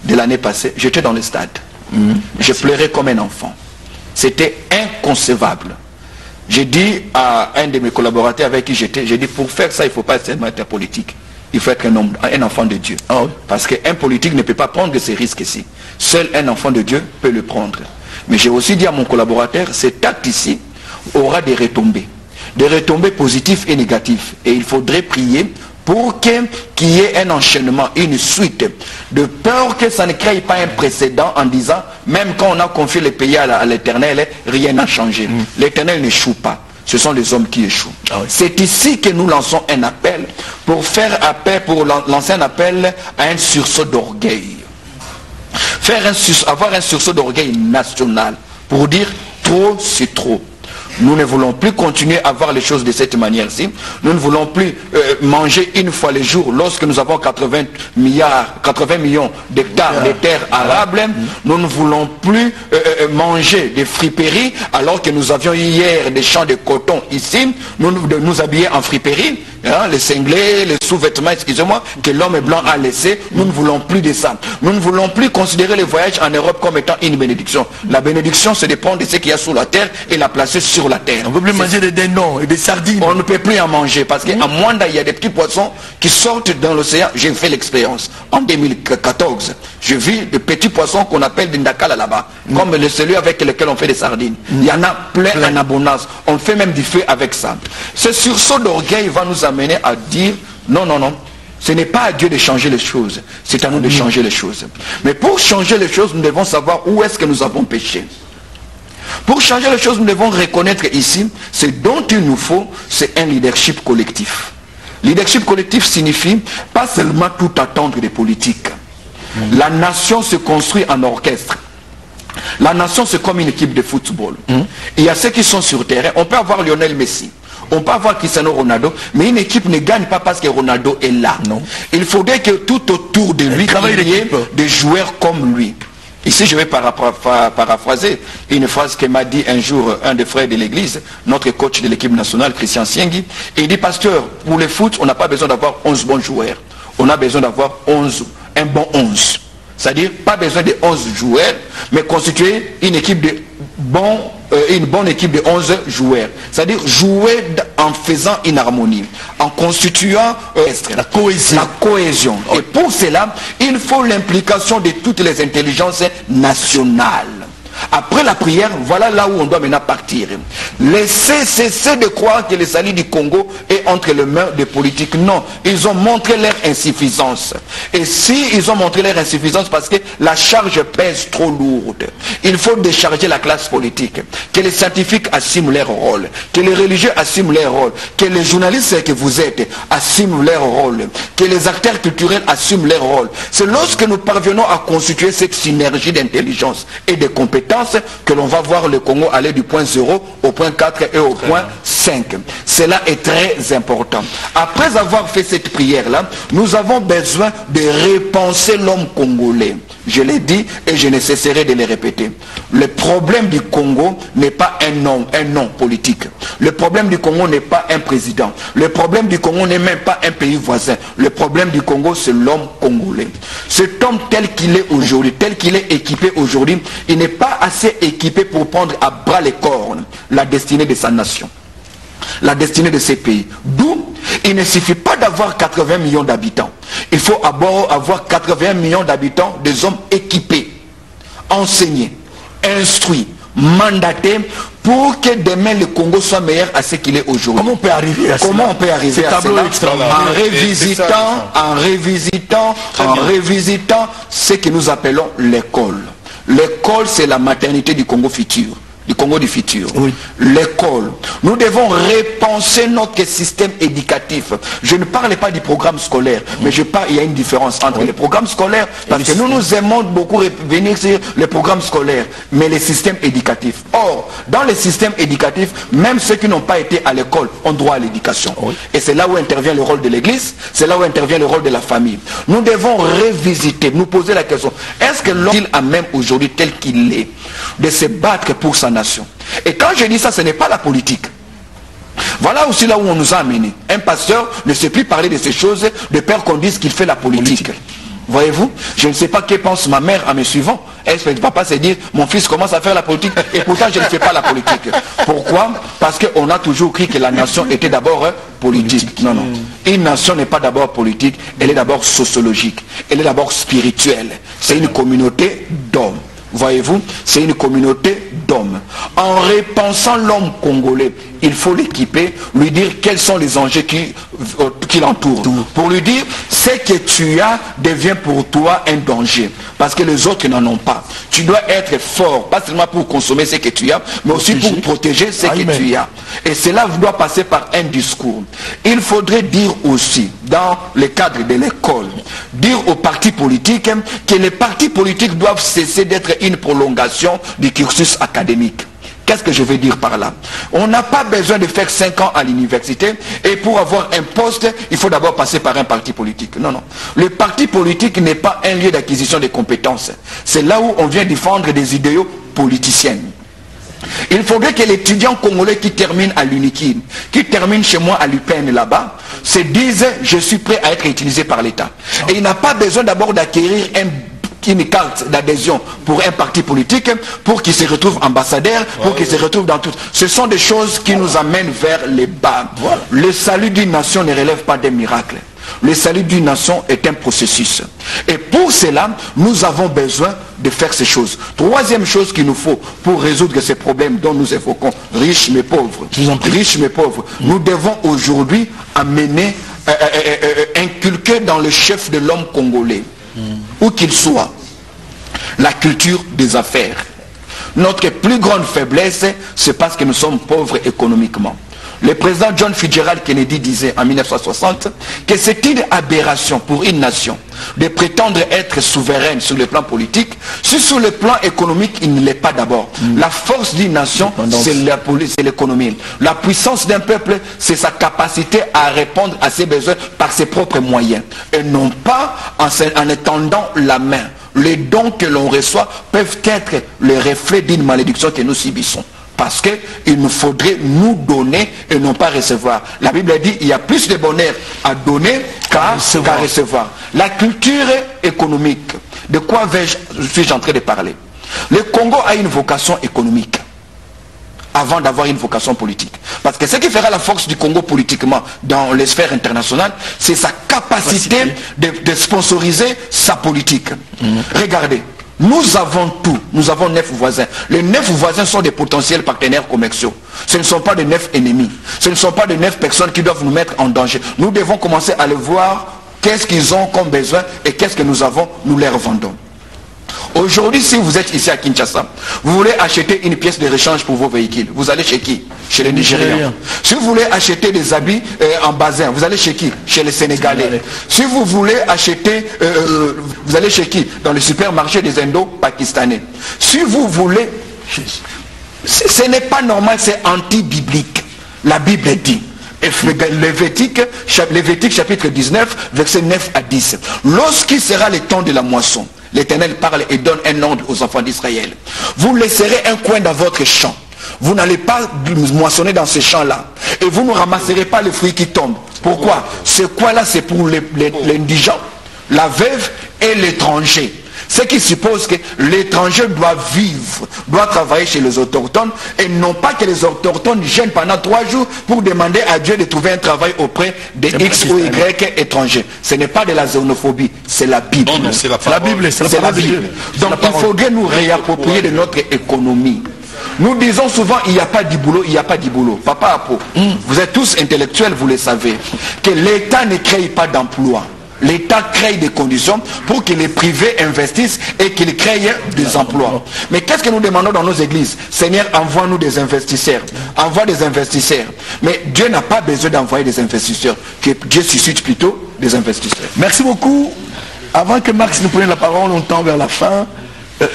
de l'année passée, j'étais dans le stade. Je pleurais comme un enfant. C'était inconcevable. J'ai dit à un de mes collaborateurs avec qui j'étais, j'ai dit, pour faire ça, il ne faut pas seulement être politique. Il faut être un enfant de Dieu. Parce qu'un politique ne peut pas prendre ces risques-ci. Seul un enfant de Dieu peut le prendre. Mais j'ai aussi dit à mon collaborateur, cet acte ici aura des retombées positives et négatives. Et il faudrait prier pour qu'il y ait un enchaînement, une suite, de peur que ça ne crée pas un précédent en disant, même quand on a confié le pays à l'Éternel, rien n'a changé. L'Éternel n'échoue pas. Ce sont les hommes qui échouent. C'est ici que nous lançons un appel pour lancer un appel à un sursaut d'orgueil. Avoir un sursaut d'orgueil national pour dire trop c'est trop. Nous ne voulons plus continuer à voir les choses de cette manière-ci. Nous ne voulons plus manger une fois le jour lorsque nous avons 80 millions d'hectares de terres arables. Nous ne voulons plus manger des friperies alors que nous avions hier des champs de coton ici. Nous habiller en friperie, hein, les cinglés, les sous-vêtements, excusez-moi, que l'homme blanc a laissé. Nous ne voulons plus de ça. Nous ne voulons plus considérer le voyage en Europe comme étant une bénédiction. La bénédiction, c'est de prendre ce qu'il y a sous la terre et la placer sur la terre. On ne peut plus manger des dindons et des sardines. On ne peut plus en manger parce qu'à Mwanda, il y a des petits poissons qui sortent dans l'océan. J'ai fait l'expérience. En 2014, je vis de petits poissons qu'on appelle des ndakala là-bas, comme celui avec lequel on fait des sardines. Il y en a plein en abondance. On fait même du feu avec ça. Ce sursaut d'orgueil va nous amener à dire non, non, non. Ce n'est pas à Dieu de changer les choses. C'est à nous de changer les choses. Mais pour changer les choses, nous devons savoir où est-ce que nous avons péché. Pour changer les choses, nous devons reconnaître ici, ce dont il nous faut, c'est un leadership collectif. Leadership collectif signifie pas seulement tout attendre des politiques. La nation se construit en orchestre. La nation, c'est comme une équipe de football. Il y a ceux qui sont sur terrain. On peut avoir Lionel Messi. On peut avoir Cristiano Ronaldo, mais une équipe ne gagne pas parce que Ronaldo est là. Non. Il faudrait que tout autour de lui, il y ait des joueurs comme lui. Ici, je vais paraphraser une phrase que m'a dit un jour un des frères de l'église, notre coach de l'équipe nationale, Christian Siengi. Il dit, pasteur, pour le foot, on n'a pas besoin d'avoir 11 bons joueurs. On a besoin d'avoir un bon 11. C'est-à-dire, pas besoin de 11 joueurs, mais constituer une équipe de une bonne équipe de 11 joueurs. C'est-à-dire jouer en faisant une harmonie, en constituant la cohésion. Et pour cela, il faut l'implication de toutes les intelligences nationales. Après la prière, voilà là où on doit maintenant partir. Cesser de croire que le salut du Congo est entre les mains des politiques. Non, ils ont montré leur insuffisance. Et si ils ont montré leur insuffisance parce que la charge pèse trop lourde, il faut décharger la classe politique. Que les scientifiques assument leur rôle, que les religieux assument leur rôle, que les journalistes que vous êtes assument leur rôle, que les acteurs culturels assument leur rôle. C'est lorsque nous parvenons à constituer cette synergie d'intelligence et de compétences que l'on va voir le Congo aller du point 0 au point 4 et au point 5. Cela est très important. Après avoir fait cette prière-là, nous avons besoin de repenser l'homme congolais. Je l'ai dit et je ne cesserai de le répéter. Le problème du Congo n'est pas un nom politique. Le problème du Congo n'est pas un président. Le problème du Congo n'est même pas un pays voisin. Le problème du Congo, c'est l'homme congolais. Cet homme tel qu'il est aujourd'hui, tel qu'il est équipé aujourd'hui, il n'est pas assez équipé pour prendre à bras les cornes la destinée de sa nation, la destinée de ses pays. D'où il ne suffit pas d'avoir 80 millions d'habitants. Il faut avoir 80 millions d'habitants, des hommes équipés, enseignés, instruits, mandatés pour que demain le Congo soit meilleur à ce qu'il est aujourd'hui. Comment on peut arriver à cela? Comment on peut arriver à cela? En revisitant ce que nous appelons l'école. L'école, c'est la maternité du Congo futur. du Congo du futur, l'école. Nous devons repenser notre système éducatif. Je ne parle pas du programme scolaire, mais il y a une différence entre les programmes scolaires, parce que nous aimons beaucoup revenir sur les programmes scolaires, mais les systèmes éducatifs. Or, dans les systèmes éducatifs, même ceux qui n'ont pas été à l'école ont droit à l'éducation. Et c'est là où intervient le rôle de l'Église, c'est là où intervient le rôle de la famille. Nous devons revisiter, nous poser la question, est-ce que l'homme a même aujourd'hui tel qu'il est, de se battre pour sa nation? Et quand je dis ça, ce n'est pas la politique. Voilà aussi là où on nous a amenés. Un pasteur ne sait plus parler de ces choses de peur qu'on dise qu'il fait la politique. Voyez-vous, je ne sais pas que pense ma mère en me suivant. Elle ne peut pas se dire, mon fils commence à faire la politique et pourtant je ne fais pas la politique. Pourquoi? Parce qu'on a toujours cru que la nation était d'abord politique. Non, non. Une nation n'est pas d'abord politique, elle est d'abord sociologique. Elle est d'abord spirituelle. C'est une communauté d'hommes. Voyez-vous, c'est une communauté d'hommes. En repensant l'homme congolais, il faut l'équiper, lui dire quels sont les enjeux qui l'entourent. Pour lui dire, ce que tu as devient pour toi un danger. Parce que les autres n'en ont pas. Tu dois être fort, pas seulement pour consommer ce que tu as, mais aussi pour protéger ce que tu as. Et cela doit passer par un discours. Il faudrait dire aussi, dans le cadre de l'école, dire aux partis politiques que les partis politiques doivent cesser d'être une prolongation du cursus académique. Qu'est-ce que je veux dire par là? On n'a pas besoin de faire 5 ans à l'université et pour avoir un poste, il faut d'abord passer par un parti politique. Non, non. Le parti politique n'est pas un lieu d'acquisition de compétences. C'est là où on vient défendre des idéaux politiciens. Il faudrait que l'étudiant congolais qui termine à l'UNIKID, qui termine chez moi à l'UPN là-bas, se dise « je suis prêt à être utilisé par l'État ». Et il n'a pas besoin d'abord d'acquérir une carte d'adhésion pour un parti politique, pour qu'il se retrouve ambassadeur, pour qu'il se retrouve dans tout. Ce sont des choses qui nous amènent vers les bas. Le salut d'une nation ne relève pas des miracles. Le salut d'une nation est un processus. Et pour cela, nous avons besoin de faire ces choses. Troisième chose qu'il nous faut pour résoudre ces problèmes dont nous évoquons, riches mais pauvres. Riches mais pauvres. Nous devons aujourd'hui amener, inculquer dans le chef de l'homme congolais, où qu'il soit, la culture des affaires. Notre plus grande faiblesse, c'est parce que nous sommes pauvres économiquement. Le président John Fitzgerald Kennedy disait en 1960 que c'est une aberration pour une nation de prétendre être souveraine sur le plan politique, si sur le plan économique il ne l'est pas d'abord. La force d'une nation, c'est l'économie. La puissance d'un peuple, c'est sa capacité à répondre à ses besoins par ses propres moyens, et non pas en étendant la main. Les dons que l'on reçoit peuvent être le reflet d'une malédiction que nous subissons. Parce qu'il nous faudrait nous donner et non pas recevoir. La Bible dit qu'il y a plus de bonheur à donner qu'à recevoir. La culture économique, de quoi suis-je en train de parler? Le Congo a une vocation économique avant d'avoir une vocation politique. Parce que ce qui fera la force du Congo politiquement dans les sphères internationales, c'est sa capacité de sponsoriser sa politique. Regardez. Nous avons tout. Nous avons 9 voisins. Les 9 voisins sont des potentiels partenaires commerciaux. Ce ne sont pas des 9 ennemis. Ce ne sont pas des 9 personnes qui doivent nous mettre en danger. Nous devons commencer à le voir. Qu'est-ce qu'ils ont comme besoin et qu'est-ce que nous avons, nous leur vendons. Aujourd'hui, si vous êtes ici à Kinshasa, vous voulez acheter une pièce de rechange pour vos véhicules. Vous allez chez qui? Chez les Nigériens. Si vous voulez acheter des habits en bazin, vous allez chez qui? Chez les Sénégalais. Si vous voulez acheter, vous allez chez qui? Dans le supermarché des Indo-Pakistanais. Si vous voulez, ce n'est pas normal, c'est anti-biblique. La Bible dit. Lévitique chapitre 19, versets 9 à 10. Lorsqu'il sera le temps de la moisson, l'Éternel parle et donne un ordre aux enfants d'Israël. Vous laisserez un coin dans votre champ. Vous n'allez pas moissonner dans ce champ-là. Et vous ne ramasserez pas les fruits qui tombent. Pourquoi? Ce coin-là, c'est pour l'indigent, la veuve et l'étranger. Ce qui suppose que l'étranger doit vivre, doit travailler chez les autochtones, et non pas que les autochtones gênent pendant 3 jours pour demander à Dieu de trouver un travail auprès des X ou Y étrangers. Ce n'est pas de la xénophobie, c'est la Bible. Non, c'est la Bible. C'est la Bible. Donc il faudrait nous réapproprier de notre économie. Nous disons souvent, il n'y a pas du boulot, il n'y a pas du boulot. Papa Apo, vous êtes tous intellectuels, vous le savez, que l'État ne crée pas d'emploi. L'État crée des conditions pour que les privés investissent et qu'ils créent des emplois. Mais qu'est-ce que nous demandons dans nos églises? Seigneur, envoie-nous des investisseurs. Envoie des investisseurs. Mais Dieu n'a pas besoin d'envoyer des investisseurs. Que Dieu suscite plutôt des investisseurs. Merci beaucoup. Avant que Max nous prenne la parole, on tend vers la fin.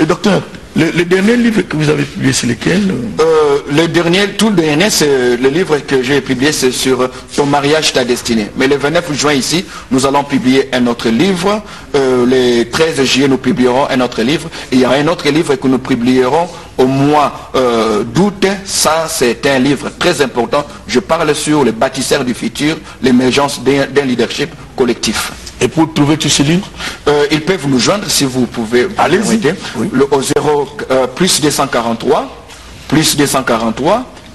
Docteur, le dernier livre que vous avez publié, c'est lequel? Tout le dernier, c'est le livre que j'ai publié, c'est sur ton mariage, ta destinée. Mais le 29 juin ici, nous allons publier un autre livre. Le 13 juillet, nous publierons un autre livre. Et il y aura un autre livre que nous publierons au mois d'août. Ça, c'est un livre très important. Je parle sur les bâtisseurs du futur, l'émergence d'un leadership collectif. Et pour trouver tous ces livres, ils peuvent nous joindre si vous pouvez. Allez-y. Oui. Au 0 plus 243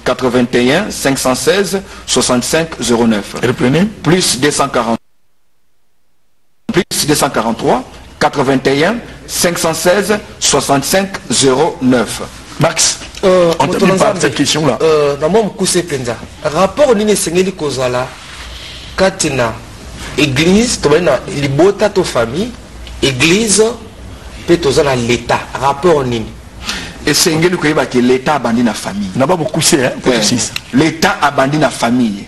81 516 65 09. Reprenez. Plus 243 81 516 65 09. Max, on termine par cette question-là. Rapport nini sengeli kozala katina église tobana libota to famille église pe tozala l'état rapport nini et sengeli koyeba que l'état abandi na famille n'a pas beaucoup c'est hein l'état abandi na famille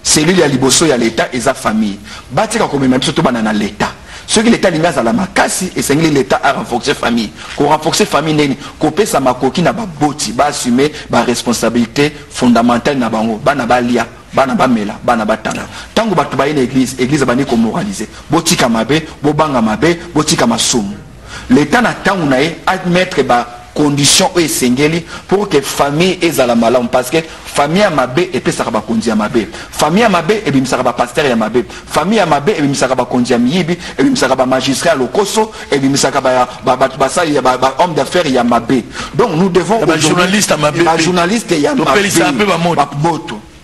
c'est lui ya liboso ya l'état eza famille batika komema biso to bana na l'état ce que l'état linga zala makasi et sengeli l'état a renforcer famille ko renforcer famille neni ko pesa makoki na ba boti ba assumer ba responsabilité fondamentale na bango bana balia bana bamela bana batana tango batu ba ina église bani ko moraliser botika mabe bobanga mabe botika masumu l'état na tango na e admettre ba condition et sengeli pour que famille ezala malamu parce que famille ya mabe epesaka bakonzi ya mabe famille ya mabe ebimisaka bapaster ya mabe famille ya mabe ebimisaka bakonzi ya miyibi ebimisaka bamagistrat ya lokoso ebimisaka basali ya homme d'affaires ya mabe. Donc nous devons journaliste ya mabe journaliste ya mabe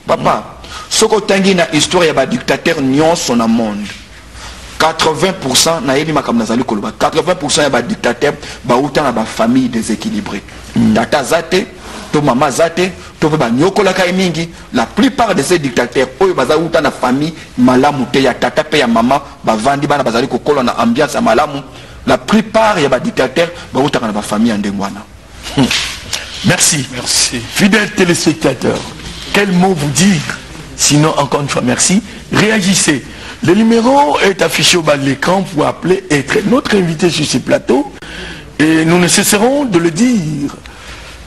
papa soko otangi na histoire ya badictateur nyonso na monde 80% na yebi makambo nazali koloba 80% ya badictateur bauta na bafamille déséquilibrée tata zate to mama zate to pe banyokolaka mingi. La plupart de ces dictateurs oyo baza uta na famille malamu te ya tata pe ya mama bavandi bana bazali kokola na ambiance ya malamu. La plupart ya badictateur bauta na bafamille ndengwana. Merci. Fidèles téléspectateurs, quel mot vous dire? Sinon, encore une fois, merci. Réagissez. Le numéro est affiché au bas de l'écran pour appeler et être notre invité sur ce plateau. Et nous ne cesserons de le dire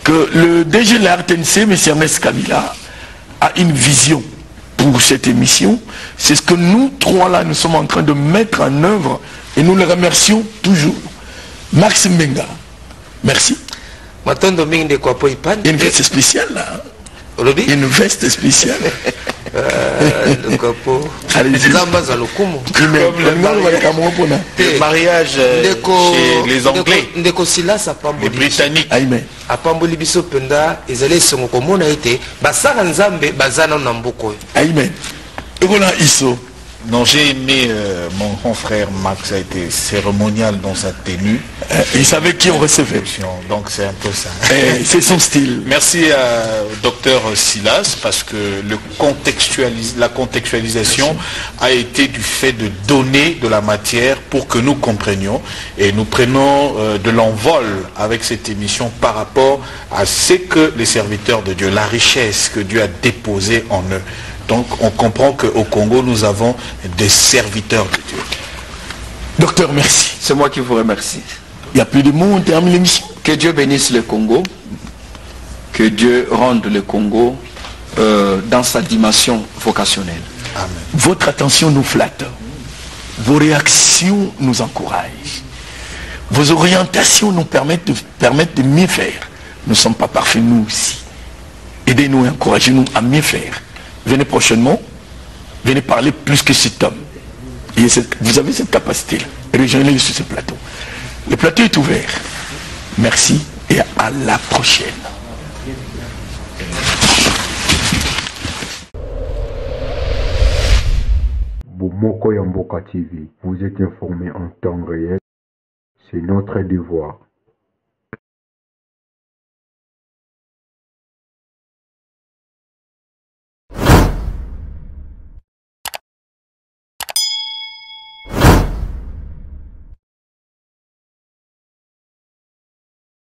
que le DG de la RTNC, M. Ernest Kabila, a une vision pour cette émission. C'est ce que nous trois là, nous sommes en train de mettre en œuvre et nous le remercions toujours. Max Mbenga, merci. Une veste spéciale là. Une veste spéciale. Le mariage chez les Anglais, les Britanniques. Amen. Non, j'ai aimé mon grand frère Max, a été cérémonial dans sa tenue. Il savait qui on recevait. Donc c'est un peu ça. C'est son style. Merci au docteur Silas parce que la contextualisation a été du fait de donner de la matière pour que nous comprenions. Et nous prenons de l'envol avec cette émission par rapport à ce que les serviteurs de Dieu, la richesse que Dieu a déposée en eux. Donc on comprend qu'au Congo, nous avons des serviteurs de Dieu. Docteur, merci. C'est moi qui vous remercie. Il n'y a plus de mots, on termine l'émission. Que Dieu bénisse le Congo. Que Dieu rende le Congo dans sa dimension vocationnelle. Amen. Votre attention nous flatte. Vos réactions nous encouragent. Vos orientations nous permettent de mieux faire. Nous ne sommes pas parfaits, nous aussi. Aidez-nous et encouragez-nous à mieux faire. Venez prochainement, venez parler plus que cet homme. Et vous avez cette capacité-là. Rejoignez-le sur ce plateau. Le plateau est ouvert. Merci et à la prochaine. Bomoko Yamboka TV, vous êtes informés en temps réel. C'est notre devoir.